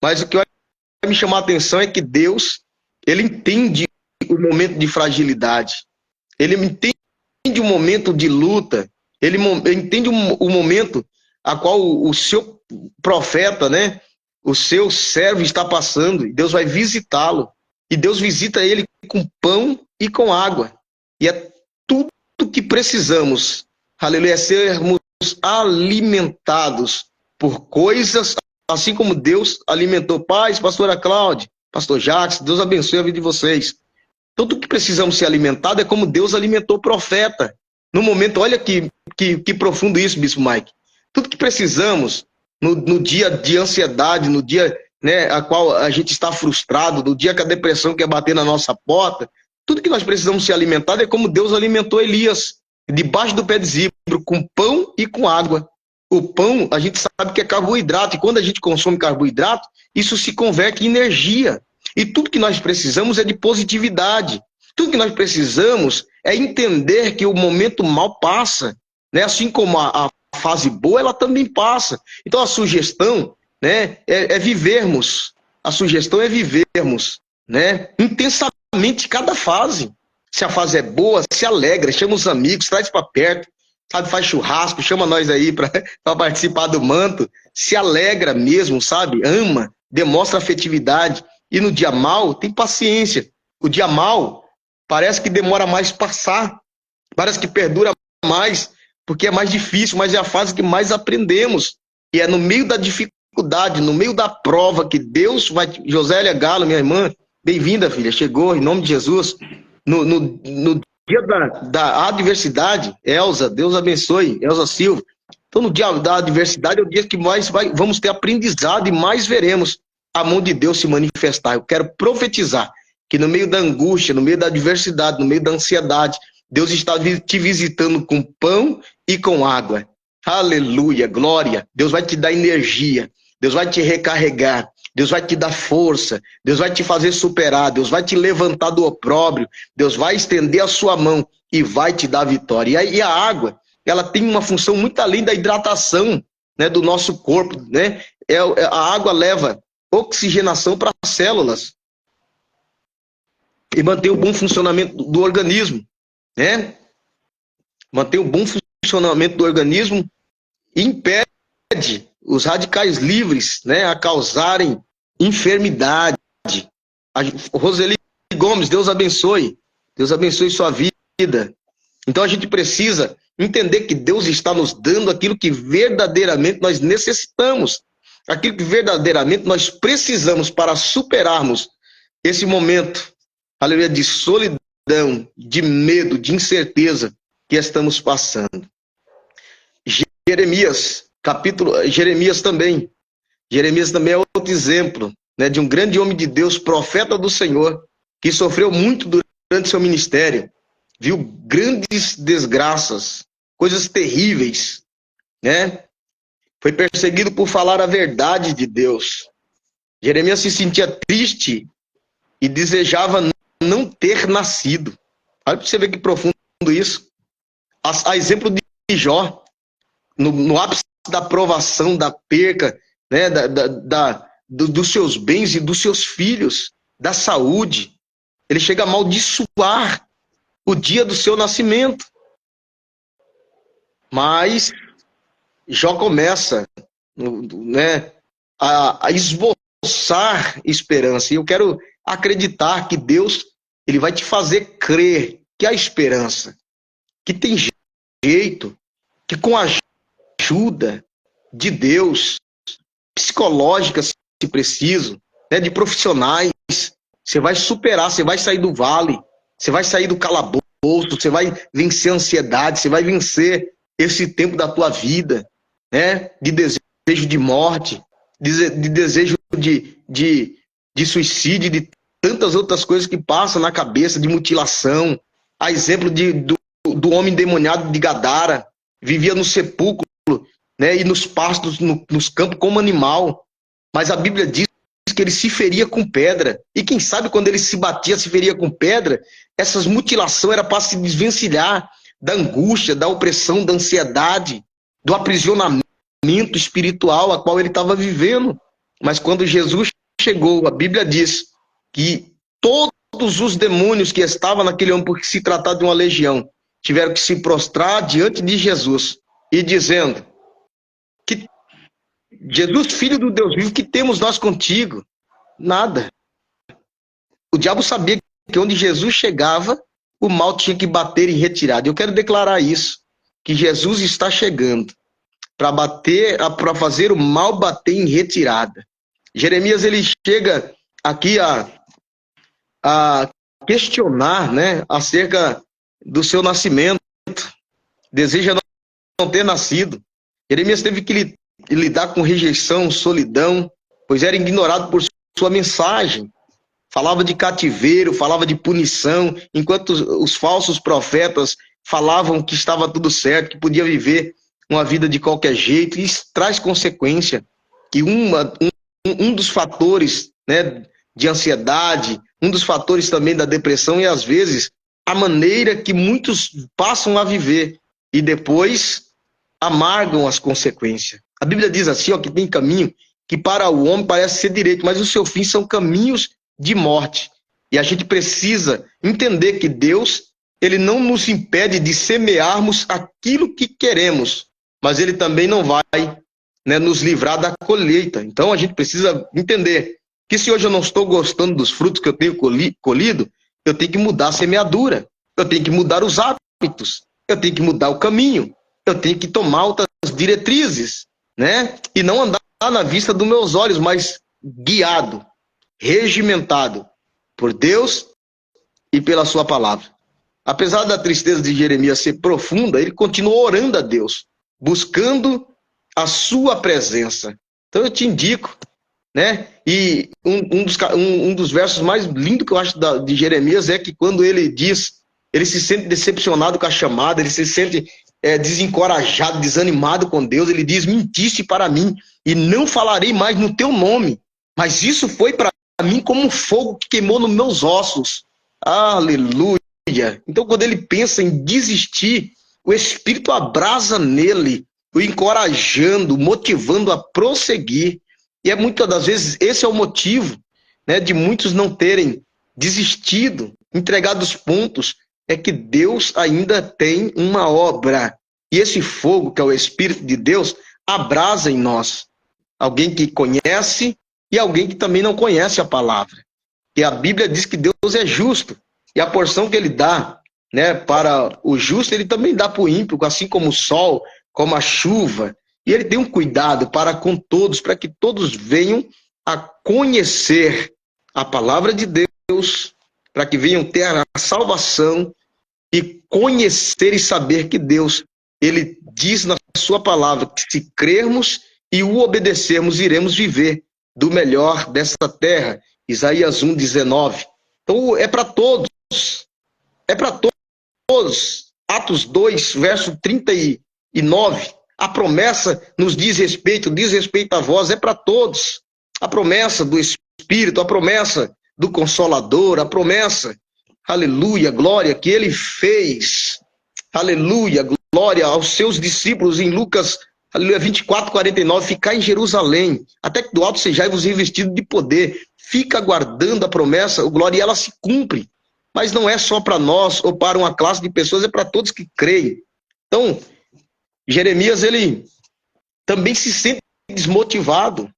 Mas o que vai me chamar a atenção é que Deus, ele entende o momento de fragilidade. Ele entende o momento de luta. Ele entende o momento a qual o seu profeta, né, o seu servo está passando. E Deus vai visitá-lo. E Deus visita ele com pão e com água. E é tudo que precisamos, aleluia, é sermos alimentados por coisas, assim como Deus alimentou pais, pastora Cláudia, pastor Jacques, Deus abençoe a vida de vocês. Então, tudo que precisamos ser alimentado é como Deus alimentou o profeta. No momento, olha que profundo isso, Bispo Mike. Tudo que precisamos no dia de ansiedade, no dia, né, a qual a gente está frustrado, no dia que a depressão quer bater na nossa porta, tudo que nós precisamos ser alimentado é como Deus alimentou Elias, debaixo do pé de zimbro, com pão e com água. O pão, a gente sabe que é carboidrato, e quando a gente consome carboidrato, isso se converte em energia. E tudo que nós precisamos é de positividade. Tudo que nós precisamos é entender que o momento mal passa, né? Assim como a fase boa, ela também passa. Então a sugestão, né, é vivermos. A sugestão é vivermos, né, intensamente cada fase. Se a fase é boa, se alegra, chama os amigos, traz para perto, sabe, faz churrasco, chama nós aí para participar do manto, se alegra mesmo, sabe, ama, demonstra afetividade. E no dia mal, tem paciência. O dia mal parece que demora mais passar, parece que perdura mais, porque é mais difícil, mas é a fase que mais aprendemos. E é no meio da dificuldade dificuldade, no meio da prova que Deus vai... Josélia Galo, minha irmã, bem-vinda, filha, chegou, em nome de Jesus. No dia da adversidade, Elza, Deus abençoe, Elza Silva. Então, no dia da adversidade, é o dia que vamos ter aprendizado e mais veremos a mão de Deus se manifestar. Eu quero profetizar que no meio da angústia, no meio da adversidade, no meio da ansiedade, Deus está te visitando com pão e com água. Aleluia, glória. Deus vai te dar energia, Deus vai te recarregar, Deus vai te dar força, Deus vai te fazer superar, Deus vai te levantar do opróbrio, Deus vai estender a sua mão e vai te dar vitória. E a água, ela tem uma função muito além da hidratação, né, do nosso corpo, né? A água leva oxigenação para as células e mantém o bom funcionamento do organismo, né? Mantém o bom funcionamento do organismo e impede os radicais livres, né, a causarem enfermidade. Roseli Gomes, Deus abençoe sua vida. Então a gente precisa entender que Deus está nos dando aquilo que verdadeiramente nós necessitamos, aquilo que verdadeiramente nós precisamos para superarmos esse momento, aleluia, de solidão, de medo, de incerteza que estamos passando. Jeremias também é outro exemplo, né, de um grande homem de Deus, profeta do Senhor, que sofreu muito durante seu ministério, viu grandes desgraças, coisas terríveis, né? Foi perseguido por falar a verdade de Deus. Jeremias se sentia triste e desejava não ter nascido. Olha para você ver que profundo isso. A exemplo de Jó, no ápice da provação, da perca, né, dos seus bens e dos seus filhos, da saúde, ele chega a amaldiçoar o dia do seu nascimento. Mas Jó começa, né, a esboçar esperança. E eu quero acreditar que Deus, ele vai te fazer crer que há esperança, que tem jeito, que com a ajuda de Deus, psicológica se preciso, né, de profissionais, você vai superar, você vai sair do vale, você vai sair do calabouço, você vai vencer a ansiedade, você vai vencer esse tempo da tua vida, né, de desejo de morte, de desejo de suicídio, de tantas outras coisas que passam na cabeça, de mutilação. A exemplo do homem endemoniado de Gadara, vivia no sepulcro, né, e nos pastos, nos campos como animal, mas a Bíblia diz que ele se feria com pedra, e quem sabe quando ele se batia, se feria com pedra, essas mutilações era para se desvencilhar da angústia, da opressão, da ansiedade, do aprisionamento espiritual a qual ele estava vivendo. Mas quando Jesus chegou, a Bíblia diz que todos os demônios que estavam naquele homem, porque se tratava de uma legião, tiveram que se prostrar diante de Jesus e dizendo que Jesus, filho do Deus vivo, que temos nós contigo? Nada. O diabo sabia que onde Jesus chegava, o mal tinha que bater em retirada. Eu quero declarar isso, que Jesus está chegando para fazer o mal bater em retirada. Jeremias, ele chega aqui a questionar, né, acerca do seu nascimento, deseja não ter nascido. Jeremias teve que lidar com rejeição, solidão, pois era ignorado por sua mensagem. Falava de cativeiro, falava de punição, enquanto os falsos profetas falavam que estava tudo certo, que podia viver uma vida de qualquer jeito. Isso traz consequência, que um dos fatores, né, de ansiedade, um dos fatores também da depressão é, às vezes, a maneira que muitos passam a viver e depois amargam as consequências. A Bíblia diz assim, ó, que tem caminho que para o homem parece ser direito, mas o seu fim são caminhos de morte. E a gente precisa entender que Deus, ele não nos impede de semearmos aquilo que queremos, mas ele também não vai, né, nos livrar da colheita. Então a gente precisa entender que se hoje eu não estou gostando dos frutos que eu tenho colhido, eu tenho que mudar a semeadura, eu tenho que mudar os hábitos, eu tenho que mudar o caminho, eu tenho que tomar outras diretrizes, né? E não andar na vista dos meus olhos, mas guiado, regimentado por Deus e pela sua palavra. Apesar da tristeza de Jeremias ser profunda, ele continuou orando a Deus, buscando a sua presença. Então eu te indico, né? E um dos versos mais lindos que eu acho de Jeremias é que quando ele diz, ele se sente decepcionado com a chamada, ele se sente desencorajado, desanimado com Deus, ele diz: mentiste para mim e não falarei mais no teu nome, mas isso foi para mim como um fogo que queimou nos meus ossos. Aleluia! Então quando ele pensa em desistir, o Espírito abrasa nele, o encorajando, motivando a prosseguir. E é muitas das vezes esse é o motivo, né, de muitos não terem desistido, entregado os pontos, é que Deus ainda tem uma obra. E esse fogo, que é o Espírito de Deus, abrasa em nós. Alguém que conhece e alguém que também não conhece a palavra. E a Bíblia diz que Deus é justo. E a porção que ele dá, né, para o justo, ele também dá para o ímpio, assim como o sol, como a chuva. E ele tem um cuidado para com todos, para que todos venham a conhecer a palavra de Deus, para que venham ter a salvação e conhecer e saber que Deus, ele diz na sua palavra que se crermos e o obedecermos, iremos viver do melhor dessa terra. Isaías 1:19. Então é para todos. É para todos. Atos 2, verso 39. A promessa nos diz respeito a vós, é para todos. A promessa do Espírito, a promessa do Consolador, a promessa, aleluia, glória, que ele fez, aleluia, glória aos seus discípulos em Lucas, aleluia, 24:49, ficar em Jerusalém, até que do alto sejais-vos revestido de poder. Fica aguardando a promessa, o glória, e ela se cumpre. Mas não é só para nós ou para uma classe de pessoas, é para todos que creem. Então, Jeremias, ele também se sente desmotivado,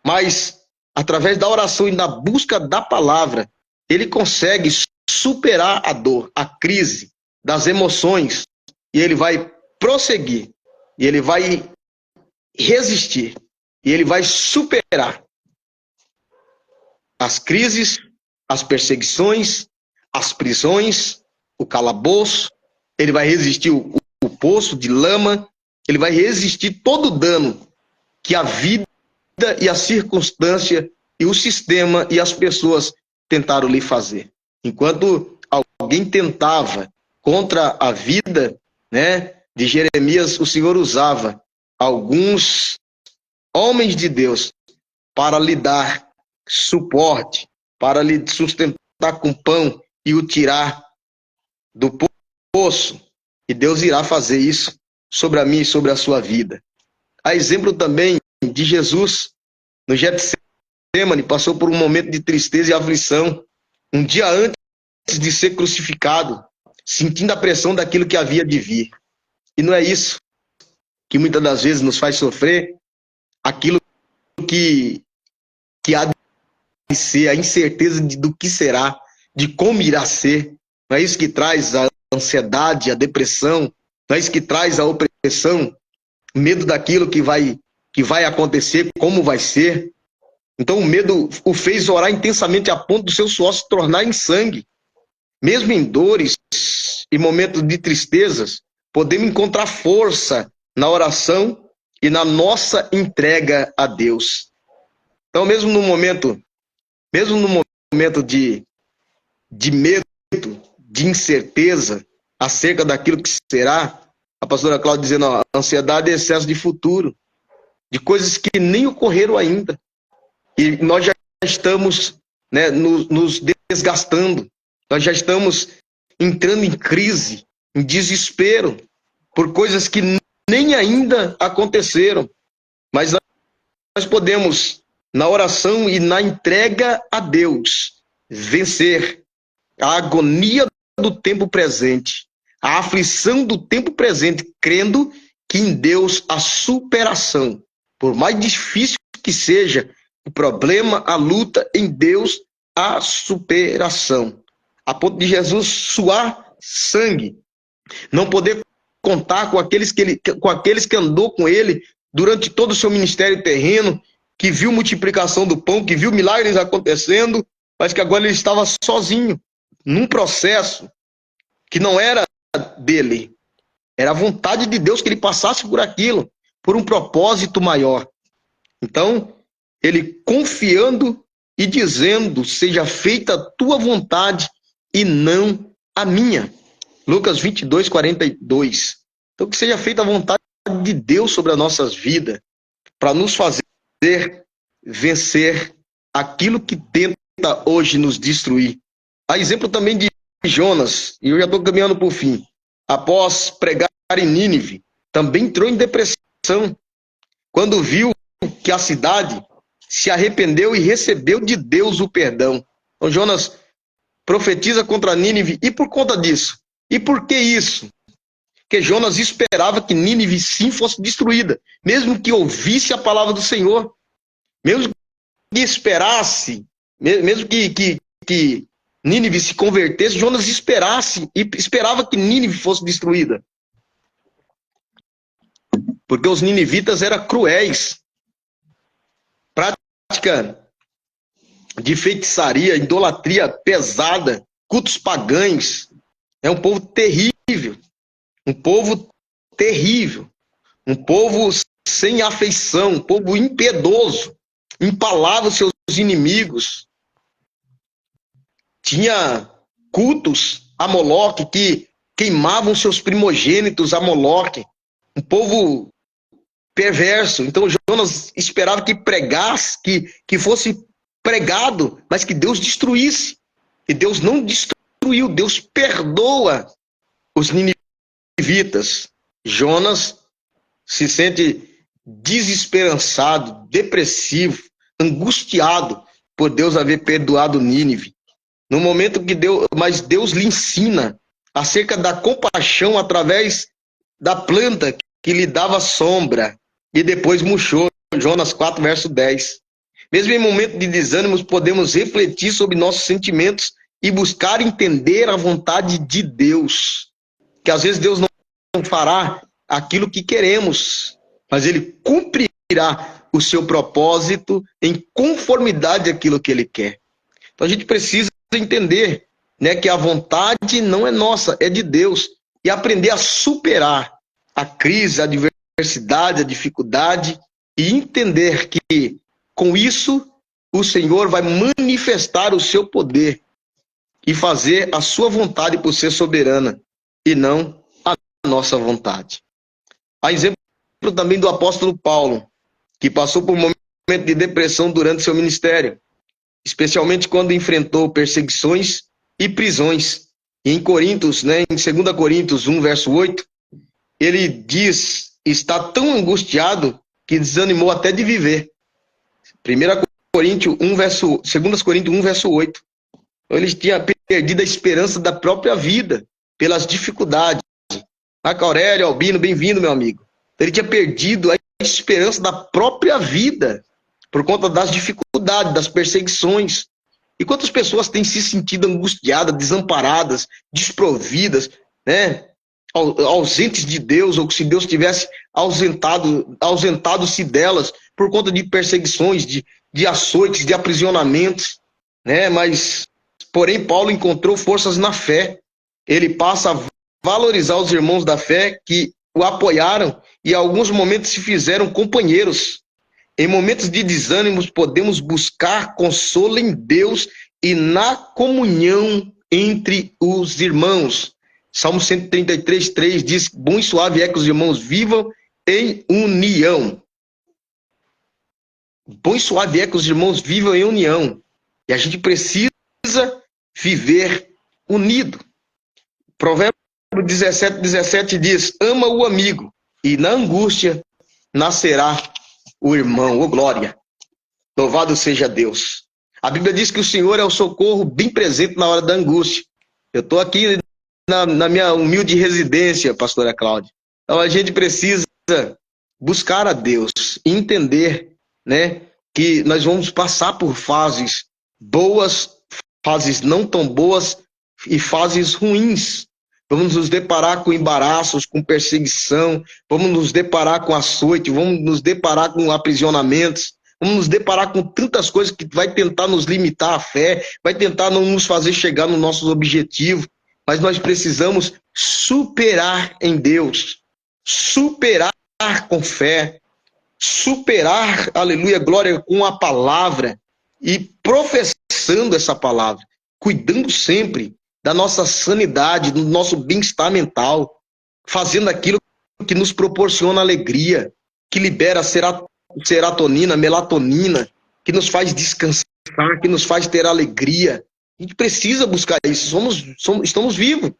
mas através da oração e na busca da palavra, ele consegue superar a dor, a crise das emoções, e ele vai prosseguir, e ele vai resistir, e ele vai superar as crises, as perseguições, as prisões, o calabouço, ele vai resistir o poço de lama, ele vai resistir todo o dano que a vida e a circunstância e o sistema e as pessoas tentaram lhe fazer. Enquanto alguém tentava contra a vida, né, de Jeremias, o Senhor usava alguns homens de Deus para lhe dar suporte, para lhe sustentar com pão e o tirar do poço. E Deus irá fazer isso sobre a minha e sobre a sua vida. A exemplo também de Jesus, no Getsemane, passou por um momento de tristeza e aflição, um dia antes de ser crucificado, sentindo a pressão daquilo que havia de vir. E não é isso que muitas das vezes nos faz sofrer, aquilo que há de ser, a incerteza do que será, de como irá ser. Não é isso que traz a ansiedade, a depressão, não é isso que traz a opressão, medo daquilo que vai acontecer, como vai ser. Então o medo o fez orar intensamente a ponto do seu suor se tornar em sangue. Mesmo em dores e momentos de tristezas, podemos encontrar força na oração e na nossa entrega a Deus. Então mesmo no momento de medo, de incerteza acerca daquilo que será, a pastora Cláudia dizendo, ó, a ansiedade é excesso de futuro, de coisas que nem ocorreram ainda. E nós já estamos, né, nos desgastando, nós já estamos entrando em crise, em desespero, por coisas que nem ainda aconteceram. Mas nós podemos, na oração e na entrega a Deus, vencer a agonia do tempo presente, a aflição do tempo presente, crendo que em Deus a superação, por mais difícil que seja o problema, a luta, em Deus a superação. A ponto de Jesus suar sangue, não poder contar com aqueles que andou com ele durante todo o seu ministério terreno, que viu multiplicação do pão, que viu milagres acontecendo, mas que agora ele estava sozinho, num processo que não era dele. Era a vontade de Deus que ele passasse por aquilo, por um propósito maior. Então, ele confiando e dizendo, seja feita a tua vontade e não a minha. Lucas 22, 42. Então, que seja feita a vontade de Deus sobre as nossas vidas, para nos fazer vencer aquilo que tenta hoje nos destruir. Há exemplo também de Jonas, e eu já estou caminhando para o fim. Após pregar em Nínive, também entrou em depressão, quando viu que a cidade se arrependeu e recebeu de Deus o perdão. Então Jonas profetiza contra Nínive, e por conta disso. E por que isso? Porque Jonas esperava que Nínive sim fosse destruída, mesmo que ouvisse a palavra do Senhor, mesmo que esperasse, mesmo que Nínive se convertesse, Jonas esperasse e esperava que Nínive fosse destruída. Porque os ninivitas eram cruéis. Prática de feitiçaria, idolatria pesada, cultos pagãos. É um povo terrível. Um povo terrível. Um povo sem afeição, um povo impiedoso. Empalava os seus inimigos. Tinha cultos a Moloque que queimavam seus primogênitos a Moloque. Um povo perverso. Então Jonas esperava que pregasse, que fosse pregado, mas que Deus destruísse. E Deus não destruiu, Deus perdoa os ninivitas. Jonas se sente desesperançado, depressivo, angustiado por Deus haver perdoado Nínive. No momento que mas Deus lhe ensina acerca da compaixão através da planta que lhe dava sombra e depois murchou. Jonas 4, verso 10. Mesmo em momento de desânimo, podemos refletir sobre nossos sentimentos e buscar entender a vontade de Deus. Que às vezes Deus não fará aquilo que queremos, mas Ele cumprirá o seu propósito em conformidade àquilo que Ele quer. Então a gente precisa entender, né, que a vontade não é nossa, é de Deus. E aprender a superar a crise, a adversidade, a dificuldade, e entender que com isso o Senhor vai manifestar o seu poder e fazer a sua vontade por ser soberana e não a nossa vontade. Há exemplo também do apóstolo Paulo, que passou por um momento de depressão durante seu ministério, especialmente quando enfrentou perseguições e prisões. E em Coríntios, né, em 2 Coríntios 1, verso 8, ele diz, está tão angustiado que desanimou até de viver. 2 Coríntios 1, verso 8. Então, ele tinha perdido a esperança da própria vida pelas dificuldades. Marco Aurélio, Albino, bem-vindo, meu amigo. Ele tinha perdido a esperança da própria vida por conta das dificuldades, das perseguições. E quantas pessoas têm se sentido angustiadas, desamparadas, desprovidas, né? Ausentes de Deus, ou que se Deus tivesse ausentado-se delas por conta de perseguições, de açoites, de aprisionamentos, né? Mas, porém, Paulo encontrou forças na fé. Ele passa a valorizar os irmãos da fé que o apoiaram e, em alguns momentos, se fizeram companheiros. Em momentos de desânimos, podemos buscar consolo em Deus e na comunhão entre os irmãos. Salmo 133, 3 diz, bom e suave é que os irmãos vivam em união. Bom e suave é que os irmãos vivam em união. E a gente precisa viver unido. Provérbio 17, 17 diz, ama o amigo e na angústia nascerá o irmão. Ô glória! Louvado seja Deus. A Bíblia diz que o Senhor é o socorro bem presente na hora da angústia. Eu estou aqui na minha humilde residência, pastora Cláudia. Então a gente precisa buscar a Deus e entender, né, que nós vamos passar por fases boas, fases não tão boas e fases ruins. vamos nos deparar com embaraços, com perseguição, vamos nos deparar com açoite, vamos nos deparar com aprisionamentos, vamos nos deparar com tantas coisas que vai tentar nos limitar a fé, vai tentar não nos fazer chegar nos nossos objetivos, mas nós precisamos superar em Deus, superar com fé, superar, aleluia, glória, com a palavra e professando essa palavra, cuidando sempre da nossa sanidade, do nosso bem-estar mental, fazendo aquilo que nos proporciona alegria, que libera serotonina, melatonina, que nos faz descansar, que nos faz ter alegria. A gente precisa buscar isso, estamos vivos.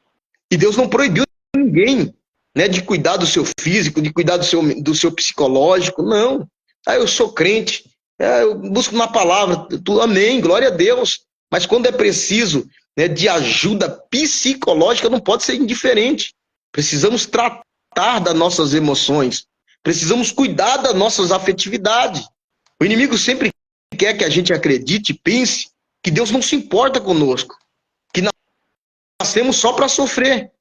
E Deus não proibiu ninguém, né, de cuidar do seu físico, de cuidar do seu psicológico, não. Eu sou crente, eu busco na palavra, amém, glória a Deus. Mas quando é preciso, né, de ajuda psicológica, não pode ser indiferente. Precisamos tratar das nossas emoções, precisamos cuidar das nossas afetividades. O inimigo sempre quer que a gente acredite, pense que Deus não se importa conosco, que nascemos só para sofrer,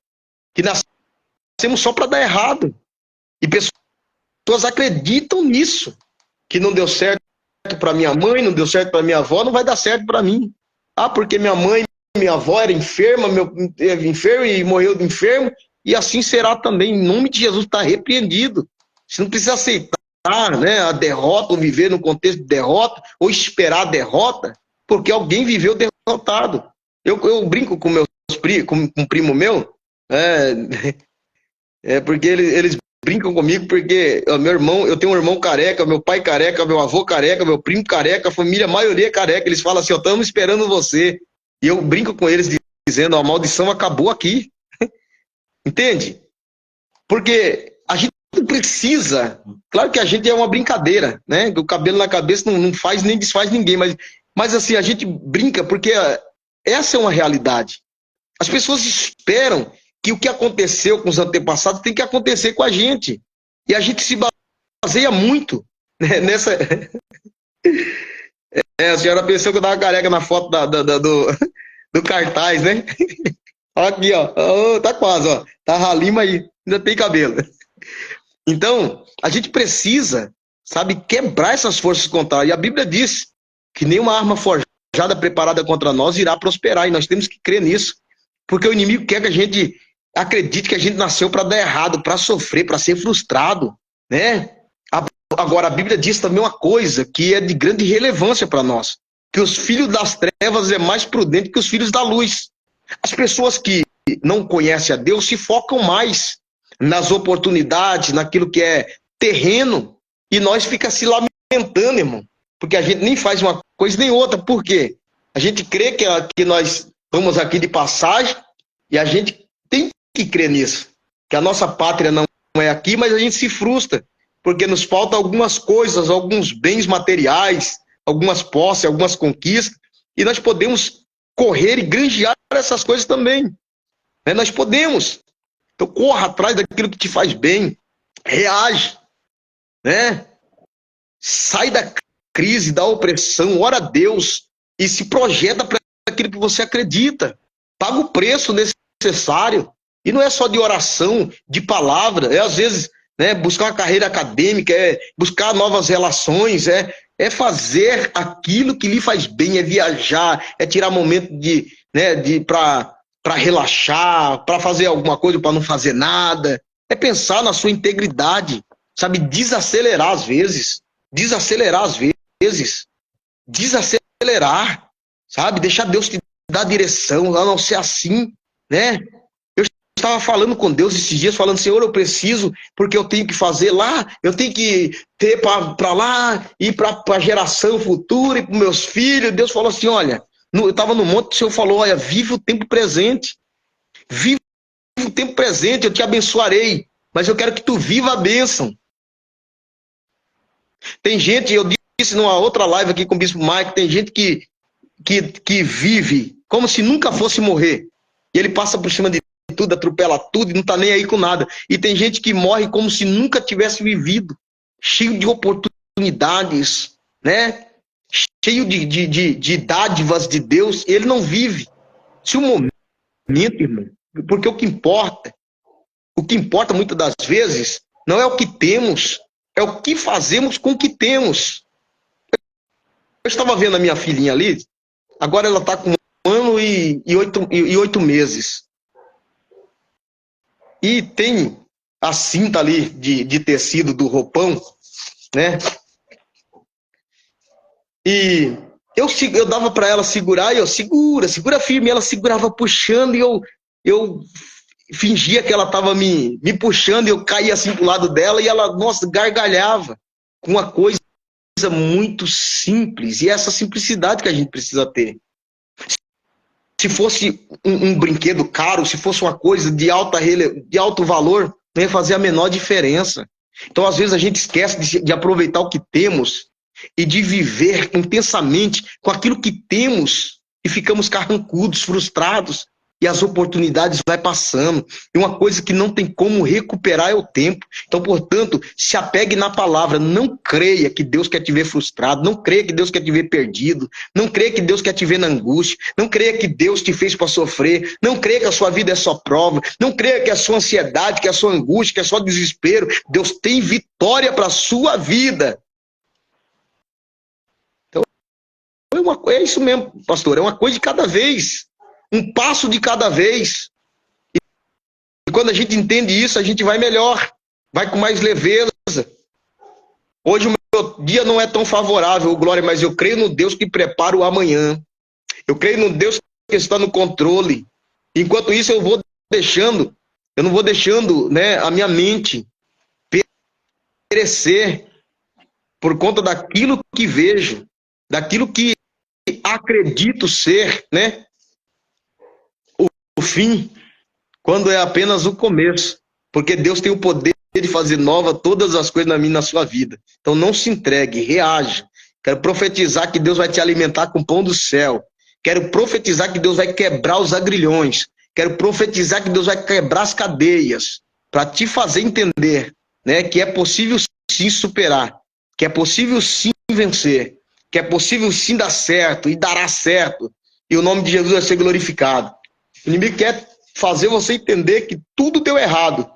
que nascemos só para dar errado. E pessoas acreditam nisso, que não deu certo para minha mãe, não deu certo para minha avó, não vai dar certo para mim. Porque minha mãe, minha avó era enferma, enfermo e morreu de enfermo, e assim será também. Em nome de Jesus, está repreendido. Você não precisa aceitar, né, a derrota, ou viver no contexto de derrota, ou esperar a derrota, porque alguém viveu derrotado. Eu brinco com um primo meu, porque eles brincam comigo, porque meu irmão, eu tenho um irmão careca, meu pai careca, meu avô careca, meu primo careca, a família, a maioria careca. Eles falam assim, estamos esperando você. E eu brinco com eles dizendo, a maldição acabou aqui. Entende? Porque a gente não precisa, claro que a gente é uma brincadeira, né? O cabelo na cabeça não faz nem desfaz ninguém, mas assim, a gente brinca porque essa é uma realidade. As pessoas esperam que o que aconteceu com os antepassados tem que acontecer com a gente. E a gente se baseia muito, né, nessa... a senhora pensou que eu tava careca na foto do cartaz, né? Aqui, ó. Tá quase, ó. Tá ralima aí. Ainda tem cabelo. Então, a gente precisa, sabe, quebrar essas forças contrárias. E a Bíblia diz que nenhuma arma forjada preparada contra nós irá prosperar. E nós temos que crer nisso. Porque o inimigo quer que a gente acredite que a gente nasceu para dar errado, para sofrer, para ser frustrado, né? Agora, a Bíblia diz também uma coisa que é de grande relevância para nós, que os filhos das trevas é mais prudente que os filhos da luz. As pessoas que não conhecem a Deus se focam mais nas oportunidades, naquilo que é terreno, e nós fica se lamentando, irmão, porque a gente nem faz uma coisa nem outra. Por quê? A gente crê que nós vamos aqui de passagem, e a gente tem que crer nisso, que a nossa pátria não é aqui, mas a gente se frustra, porque nos falta algumas coisas, alguns bens materiais, algumas posses, algumas conquistas, e nós podemos correr e granjear essas coisas também, né? Nós podemos. Então corra atrás daquilo que te faz bem, reage, né? Sai da crise, da opressão, ora a Deus e se projeta para aquilo que você acredita. Paga o preço necessário. E não é só de oração, de palavra, às vezes, né, buscar uma carreira acadêmica, buscar novas relações, fazer aquilo que lhe faz bem, é viajar, é tirar momento para relaxar, para fazer alguma coisa, para não fazer nada, é pensar na sua integridade, sabe, desacelerar às vezes, sabe, deixar Deus te dar direção, a não ser assim, né? Eu estava falando com Deus esses dias, falando, Senhor, eu preciso, porque eu tenho que fazer lá, eu tenho que ter para lá, e para a geração futura, e para meus filhos. Deus falou assim, olha, eu estava no monte, o Senhor falou, olha, vive o tempo presente, eu te abençoarei, mas eu quero que tu viva a bênção. Tem gente, eu disse numa outra live aqui com o Bispo Mike, tem gente que vive como se nunca fosse morrer, e ele passa por cima de tudo, atropela tudo e não tá nem aí com nada. E tem gente que morre como se nunca tivesse vivido, cheio de oportunidades, né? Cheio de dádivas de Deus, ele não vive. Se o momento, irmão, Porque o que importa muitas das vezes não é o que temos, é o que fazemos com o que temos. Eu estava vendo a minha filhinha ali, agora ela está com 1 ano e 8 meses. E tem a cinta ali de tecido do roupão, né? E eu dava para ela segurar, e eu, segura firme, e ela segurava puxando, e eu fingia que ela estava me puxando, e eu caía assim pro lado dela, e ela, nossa, gargalhava com uma coisa muito simples, e é essa simplicidade que a gente precisa ter. Se fosse um brinquedo caro, se fosse uma coisa de alto valor, não ia fazer a menor diferença. Então, às vezes, a gente esquece de aproveitar o que temos e de viver intensamente com aquilo que temos e ficamos carrancudos, frustrados, e as oportunidades vai passando. E uma coisa que não tem como recuperar é o tempo. Então, portanto, se apegue na palavra. Não creia que Deus quer te ver frustrado. Não creia que Deus quer te ver perdido. Não creia que Deus quer te ver na angústia. Não creia que Deus te fez para sofrer. Não creia que a sua vida é só prova. Não creia que a sua ansiedade, que a sua angústia, que é só desespero. Deus tem vitória para a sua vida. Então, é isso mesmo, pastor. É uma coisa de cada vez. Um passo de cada vez. E quando a gente entende isso, a gente vai melhor, vai com mais leveza. Hoje o meu dia não é tão favorável, Glória, mas eu creio no Deus que prepara o amanhã. Eu creio no Deus que está no controle. Enquanto isso, eu não vou deixando, né, a minha mente perecer por conta daquilo que vejo, daquilo que acredito ser, né? O fim, quando é apenas o começo, porque Deus tem o poder de fazer nova todas as coisas na minha e na sua vida. Então não se entregue, reaja. Quero profetizar que Deus vai te alimentar com o pão do céu. Quero profetizar que Deus vai quebrar os agrilhões. Quero profetizar que Deus vai quebrar as cadeias, para te fazer entender, né, que é possível sim superar, que é possível sim vencer, que é possível sim dar certo e dará certo. E o nome de Jesus vai ser glorificado. O inimigo quer fazer você entender que tudo deu errado.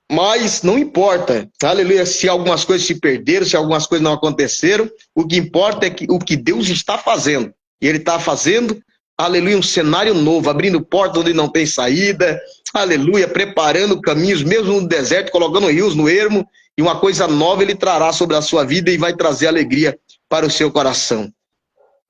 Mas não importa, aleluia, se algumas coisas se perderam, se algumas coisas não aconteceram, o que importa é que o que Deus está fazendo. E Ele está fazendo, aleluia, um cenário novo, abrindo portas onde não tem saída, aleluia, preparando caminhos, mesmo no deserto, colocando rios no ermo, e uma coisa nova Ele trará sobre a sua vida e vai trazer alegria para o seu coração.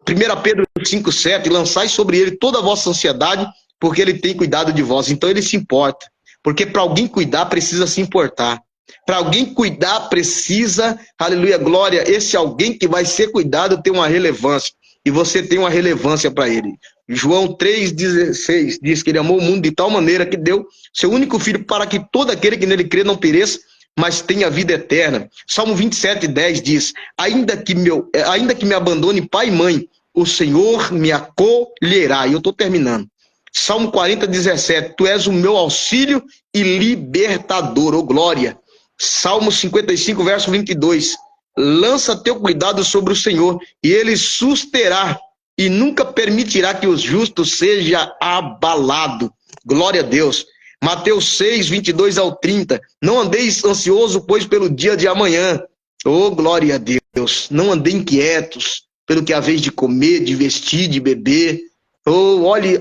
1 Pedro 5,7, lançai sobre Ele toda a vossa ansiedade, porque Ele tem cuidado de vós. Então Ele se importa. Porque para alguém cuidar, precisa se importar. Para alguém cuidar, precisa, aleluia, glória, esse alguém que vai ser cuidado tem uma relevância. E você tem uma relevância para ele. João 3,16 diz que Ele amou o mundo de tal maneira que deu seu único filho para que todo aquele que nele crê não pereça, mas tenha vida eterna. Salmo 27,10 diz, ainda que me abandone pai e mãe, o Senhor me acolherá. E eu estou terminando. Salmo 40,17, tu és o meu auxílio e libertador, ô glória. Salmo 55, verso 22, lança teu cuidado sobre o Senhor e Ele susterá e nunca permitirá que os justos seja abalado. Glória a Deus. Mateus 6, 22 ao 30, não andeis ansioso, pois pelo dia de amanhã. Ô glória a Deus. Não andei inquietos pelo que haveis de comer, de vestir, de beber.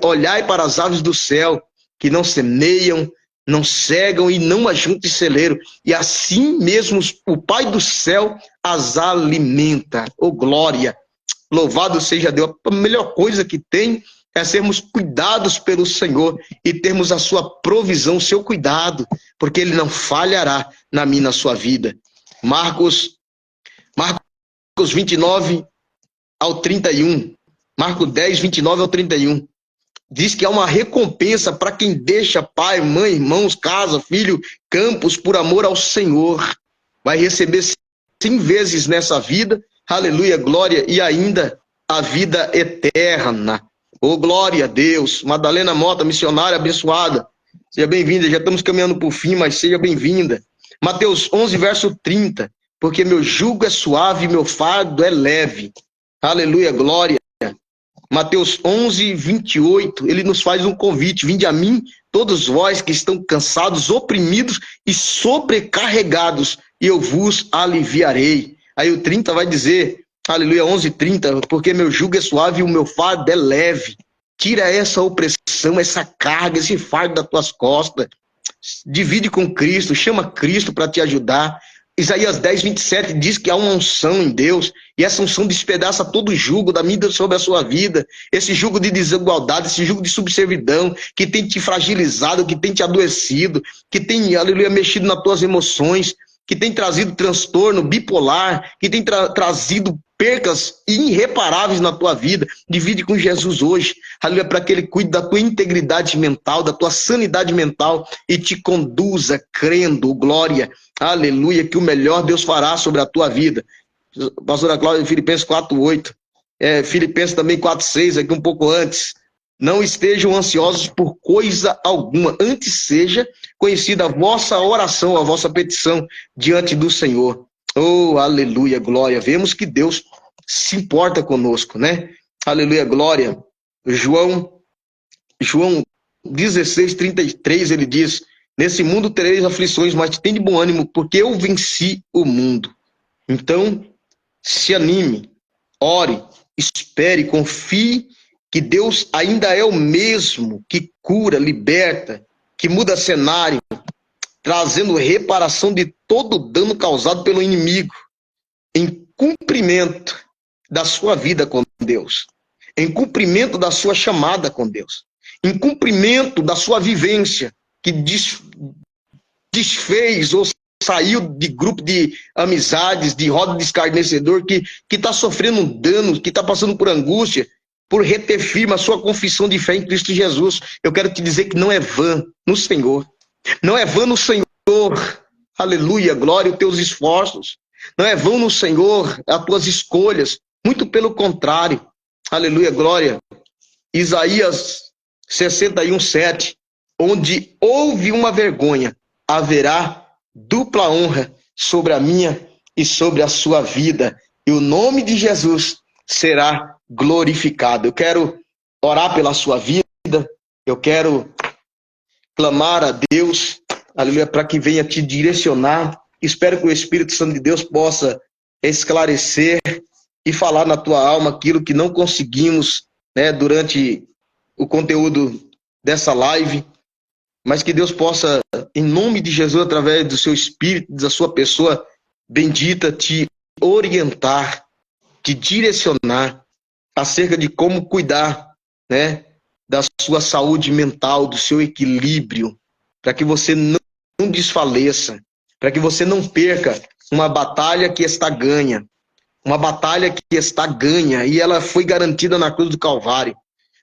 Olhai para as aves do céu, que não semeiam, não cegam e não ajuntam em celeiro, e assim mesmo o Pai do céu as alimenta. Oh glória, louvado seja Deus. A melhor coisa que tem é sermos cuidados pelo Senhor e termos a sua provisão, o seu cuidado, porque Ele não falhará na minha e na sua vida. Marcos 29 ao 31. Marcos 10, 29 ao 31. Diz que há uma recompensa para quem deixa pai, mãe, irmãos, casa, filho, campos, por amor ao Senhor. Vai receber 100 vezes nessa vida, aleluia, glória, e ainda a vida eterna. Oh, glória a Deus. Madalena Mota, missionária abençoada. Seja bem-vinda, já estamos caminhando para o fim, mas seja bem-vinda. Mateus 11, verso 30. Porque meu jugo é suave, meu fardo é leve. Aleluia, glória. Mateus 11, 28, ele nos faz um convite: vinde a mim, todos vós que estão cansados, oprimidos e sobrecarregados, e eu vos aliviarei. Aí o 30 vai dizer, aleluia, 11:30, porque meu jugo é suave e o meu fardo é leve. Tira essa opressão, essa carga, esse fardo das tuas costas. Divide com Cristo, chama Cristo para te ajudar. Isaías 10, 27 diz que há uma unção em Deus, e essa unção despedaça todo o jugo da vida sobre a sua vida, esse jugo de desigualdade, esse jugo de subservidão, que tem te fragilizado, que tem te adoecido, que tem, aleluia, mexido nas tuas emoções, que tem trazido transtorno bipolar, que tem trazido percas irreparáveis na tua vida. Divide com Jesus hoje, aleluia, para que Ele cuide da tua integridade mental, da tua sanidade mental e te conduza crendo, glória, aleluia, que o melhor Deus fará sobre a tua vida. Pastora Cláudia, Filipenses 4:8, Filipenses também 4:6, aqui um pouco antes. Não estejam ansiosos por coisa alguma, antes seja conhecida a vossa oração, a vossa petição diante do Senhor. Oh, aleluia, glória. Vemos que Deus se importa conosco, né? Aleluia, glória. João 16:33, ele diz: nesse mundo tereis aflições, mas tem de bom ânimo, porque eu venci o mundo. Então, se anime, ore, espere, confie que Deus ainda é o mesmo que cura, liberta, que muda cenário, trazendo reparação de todo o dano causado pelo inimigo, em cumprimento da sua vida com Deus, em cumprimento da sua chamada com Deus, em cumprimento da sua vivência, que desfez ou saiu de grupo de amizades, de roda de escarnecedor, que está sofrendo um dano, que está passando por angústia, por reter firme a sua confissão de fé em Cristo Jesus. Eu quero te dizer que não é vã no Senhor. Não é vã no Senhor, aleluia, glória, os teus esforços. Não é vão no Senhor as tuas escolhas. Muito pelo contrário, aleluia, glória. Isaías 61:7, onde houve uma vergonha, haverá dupla honra sobre a minha e sobre a sua vida. E o nome de Jesus será glorificado. Eu quero orar pela sua vida, eu quero clamar a Deus, aleluia, para que venha te direcionar. Espero que o Espírito Santo de Deus possa esclarecer e falar na tua alma aquilo que não conseguimos, né, durante o conteúdo dessa live, mas que Deus possa, em nome de Jesus, através do seu Espírito, da sua pessoa bendita, te orientar, te direcionar acerca de como cuidar, né, da sua saúde mental, do seu equilíbrio, para que você não desfaleça, para que você não perca uma batalha que está ganha, uma batalha que está ganha, e ela foi garantida na cruz do Calvário.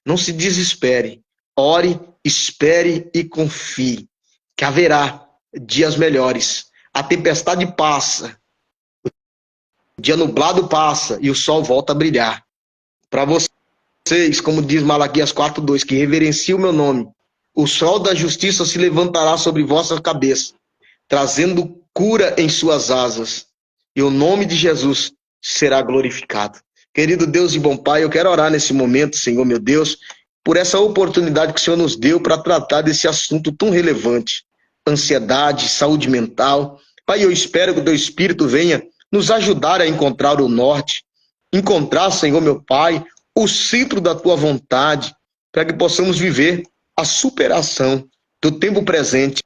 Não se desespere, ore, espere e confie, que haverá dias melhores. A tempestade passa, o dia nublado passa e o sol volta a brilhar. Para vocês, como diz Malaquias 4:2, que reverencia o meu nome, o sol da justiça se levantará sobre vossa cabeça, trazendo cura em suas asas, e o nome de Jesus será glorificado. Querido Deus e bom Pai, eu quero orar nesse momento, Senhor meu Deus, por essa oportunidade que o Senhor nos deu para tratar desse assunto tão relevante, ansiedade, saúde mental. Pai, eu espero que o teu Espírito venha nos ajudar a encontrar o norte, encontrar, Senhor meu Pai, o centro da tua vontade, para que possamos viver a superação do tempo presente,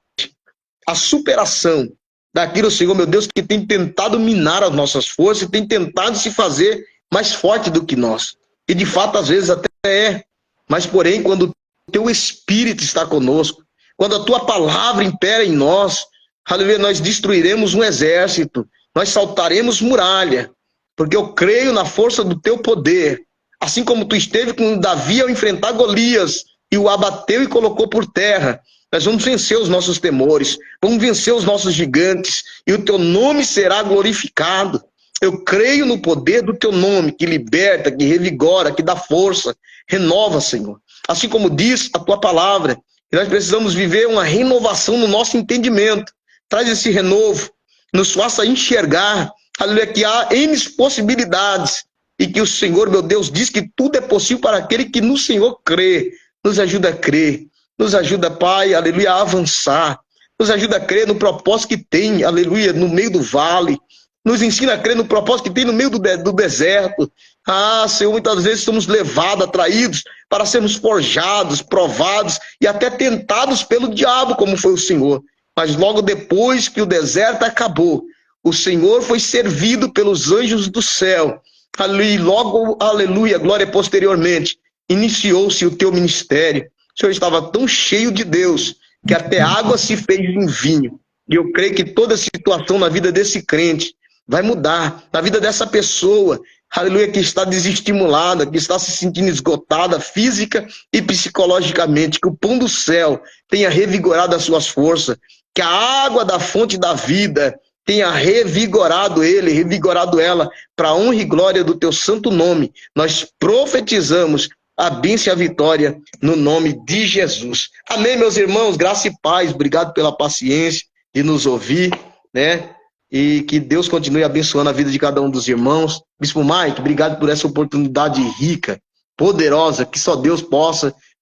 a superação daquilo, Senhor meu Deus, que tem tentado minar as nossas forças, tem tentado se fazer mais forte do que nós. E de fato, às vezes até é. Mas, porém, quando o teu Espírito está conosco, quando a tua palavra impera em nós, aleluia, nós destruiremos um exército, nós saltaremos muralha, porque eu creio na força do teu poder. Assim como tu esteve com Davi ao enfrentar Golias e o abateu e colocou por terra, nós vamos vencer os nossos temores, vamos vencer os nossos gigantes, e o teu nome será glorificado. Eu creio no poder do teu nome, que liberta, que revigora, que dá força, renova, Senhor. Assim como diz a tua palavra, que nós precisamos viver uma renovação no nosso entendimento. Traz esse renovo, nos faça enxergar, aleluia, que há N possibilidades e que o Senhor, meu Deus, diz que tudo é possível para aquele que no Senhor crê. Nos ajuda a crer, nos ajuda, Pai, aleluia, a avançar, nos ajuda a crer no propósito que tem, aleluia, no meio do vale, nos ensina a crer no propósito que tem no meio do deserto. Ah, Senhor, muitas vezes somos levados, atraídos para sermos forjados, provados e até tentados pelo diabo, como foi o Senhor. Mas logo depois que o deserto acabou, o Senhor foi servido pelos anjos do céu. Ali, logo, aleluia, glória, posteriormente, iniciou-se o teu ministério. O Senhor estava tão cheio de Deus que até água se fez em vinho. E eu creio que toda situação na vida desse crente vai mudar, na vida dessa pessoa, aleluia, que está desestimulada, que está se sentindo esgotada física e psicologicamente, que o pão do céu tenha revigorado as suas forças, que a água da fonte da vida tenha revigorado ele, revigorado ela, para a honra e glória do teu santo nome. Nós profetizamos a bênção e a vitória no nome de Jesus. Amém, meus irmãos, graça e paz. Obrigado pela paciência de nos ouvir, né? E que Deus continue abençoando a vida de cada um dos irmãos. Bispo Mike, obrigado por essa oportunidade rica, poderosa, que só Deus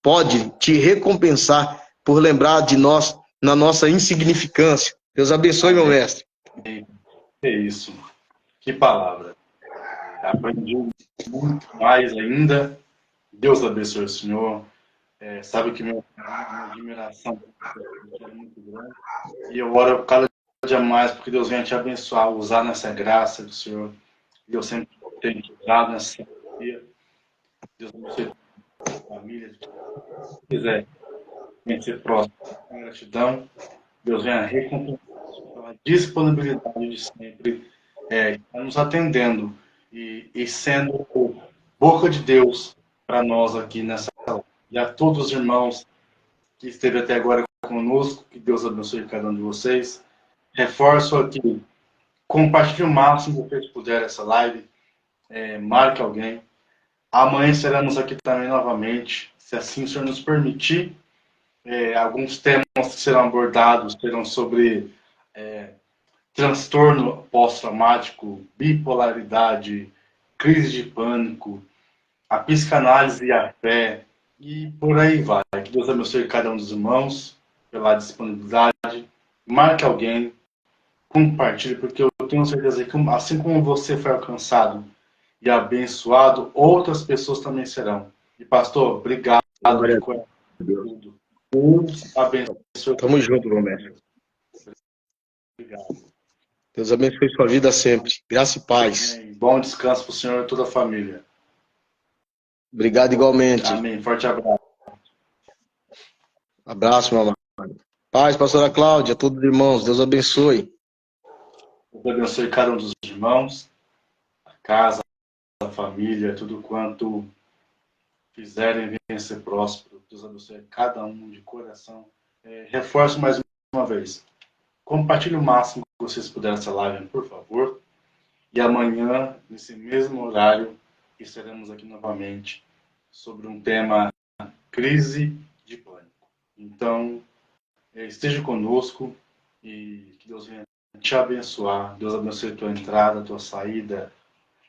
pode te recompensar por lembrar de nós na nossa insignificância. Deus abençoe, meu mestre. É isso. Que palavra. Aprendi muito mais ainda. Deus abençoe o senhor. Sabe que minha admiração é muito grande. E eu oro cada dia mais porque Deus venha te abençoar, usar nessa graça do Senhor. Deus sempre tem te dado nessa sabedoria. Deus abençoe a família. Se quiser, venha ser próximo. Com gratidão. Deus venha recompensar pela disponibilidade de sempre estar nos atendendo e sendo boca de Deus para nós aqui nessa aula. E a todos os irmãos que esteve até agora conosco, que Deus abençoe cada um de vocês. Reforço aqui, compartilhe o máximo que vocês puderem essa live, marque alguém. Amanhã estaremos aqui também novamente, se assim o Senhor nos permitir. Alguns temas que serão abordados serão sobre transtorno pós-traumático, bipolaridade, crise de pânico, a psicanálise e a fé, e por aí vai. Que Deus abençoe cada um dos irmãos pela disponibilidade. Marque alguém, compartilhe, porque eu tenho certeza que assim como você foi alcançado e abençoado, outras pessoas também serão. E pastor, obrigado de coração por tudo. Deus abençoe. Tamo junto, meu mestre. Obrigado. Deus abençoe sua vida sempre. Graça e paz. Amém. Bom descanso para o senhor e toda a família. Obrigado igualmente. Amém. Forte abraço. Abraço, meu amado. Paz, pastora Cláudia, todos os irmãos. Deus abençoe. Deus abençoe cada um dos irmãos, a casa, a família, tudo quanto fizerem venha ser próspero. Deus abençoe cada um de coração. Reforço mais uma vez. Compartilhe o máximo que vocês puderem essa live, por favor. E amanhã, nesse mesmo horário, estaremos aqui novamente sobre um tema crise de pânico. Então, esteja conosco e que Deus venha te abençoar. Deus abençoe a tua entrada, a tua saída.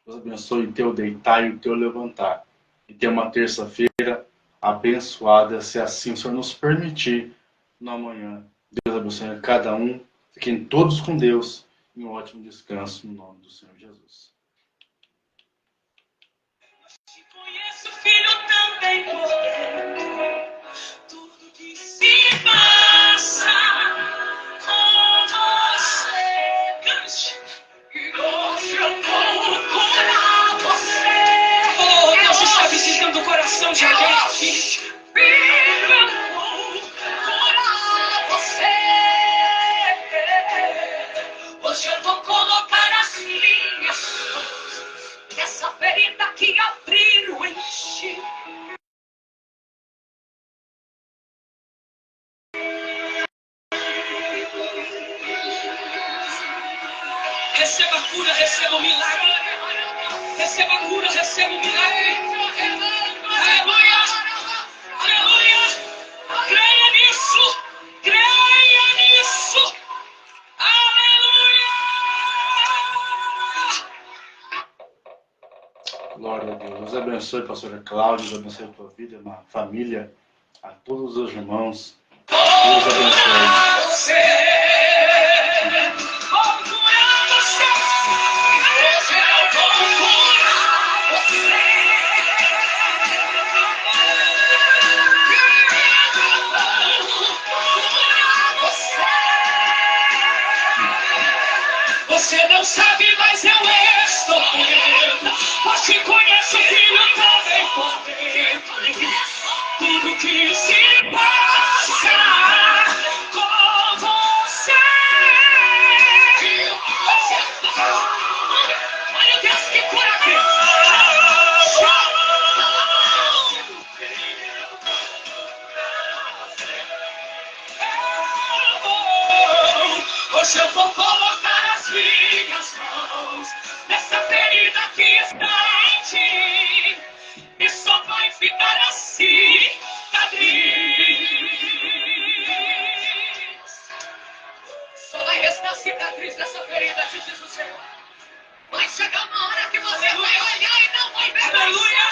Deus abençoe o teu deitar e o teu levantar. E ter uma terça-feira abençoada, se assim o Senhor nos permitir, no amanhã. Deus abençoe cada um. Fiquem todos com Deus e um ótimo descanso no nome do Senhor Jesus. Conheço, filho, também morreu. Tudo que se passa com você, cante. E hoje eu vou curar você. Oh, Deus está visitando o coração de alguém aqui. Filho, eu vou curar você. Hoje eu vou colocar as minhas mãos nessa ferida que abriu em ti. Receba a cura, receba o milagre. Receba a cura, receba o milagre. Aleluia! Aleluia! Creia nisso! Creia nisso! Aleluia! Glória a Deus. Deus abençoe, pastora Cláudia. Deus abençoe a tua vida, a família, a todos os irmãos. Deus abençoe. Você não sabe, mas eu estou vendo. Mas te conheço, filho, também por dentro. Tudo que se passa com você. Olha o Deus que cura aqui. Hoje eu vou colocar as minhas mãos nessa ferida que está em ti, e só vai ficar assim, cicatriz. Só vai restar cicatriz nessa ferida, te diz o Senhor. Vai chegar uma hora que você vai olhar e não vai ver. Aleluia!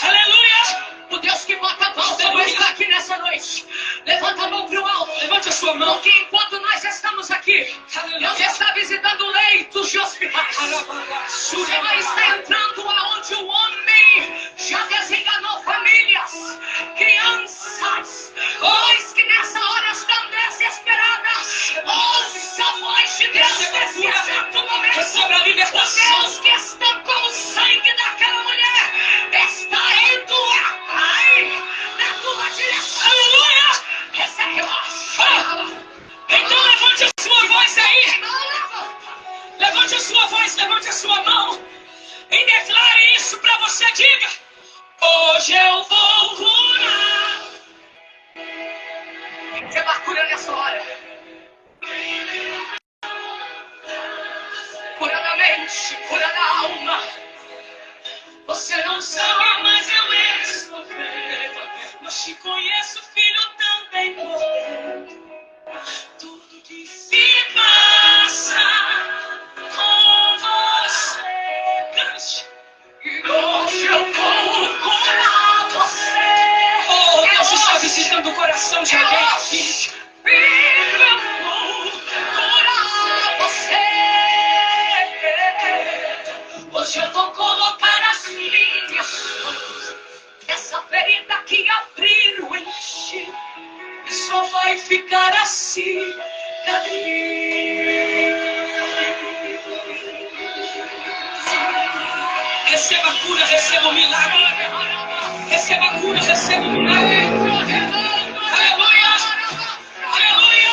Aleluia! O Deus que bota bálsamo está aqui nessa noite. Levanta a mão para o alto. Levante a sua mão. Porque enquanto nós estamos aqui, Deus está visitando leitos de hospitais. O Senhor está entrando aonde o homem já desenganou famílias, crianças. Pois que nessa hora estão desesperadas. Ouça a voz de Deus nesse exato momento. Receba a libertação. Deus que está com o sangue daquela mulher está em tua, na tua direção. Aleluia! Recebe. Então levante a sua voz aí. Levante a sua voz, levante a sua mão e declare isso para você. Diga: hoje eu vou curar. Receba a cura nessa hora. Cura da mente, cura da alma. Você não sabe, mas eu estou vendo. Mas te conheço, filho, também por dentro. Tudo que se passa com você. Cante. E hoje eu vou curar você. Oh, Deus está visitando o coração de alguém aqui. Filho, eu vou curar você. Hoje eu vou colocar as minhas mãos nessa ferida que abriram em ti, e só vai ficar assim, receba a cura, receba o milagre. Receba a cura, receba o milagre. Aleluia! Aleluia!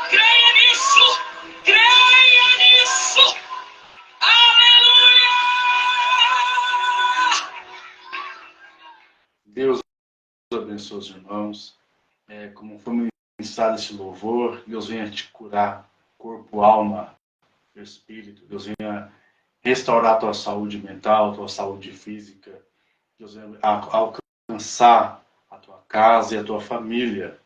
Creia nisso! Creia nisso! Aleluia! Deus abençoe os irmãos. Como foi ministrado esse louvor, Deus venha te curar corpo, alma, espírito. Deus venha restaurar a tua saúde mental, a tua saúde física. Deus venha alcançar a tua casa e a tua família.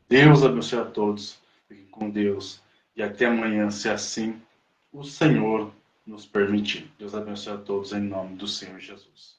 Deus abençoe a todos. Fiquem com Deus. E até amanhã, se assim o Senhor nos permitir. Deus abençoe a todos em nome do Senhor Jesus.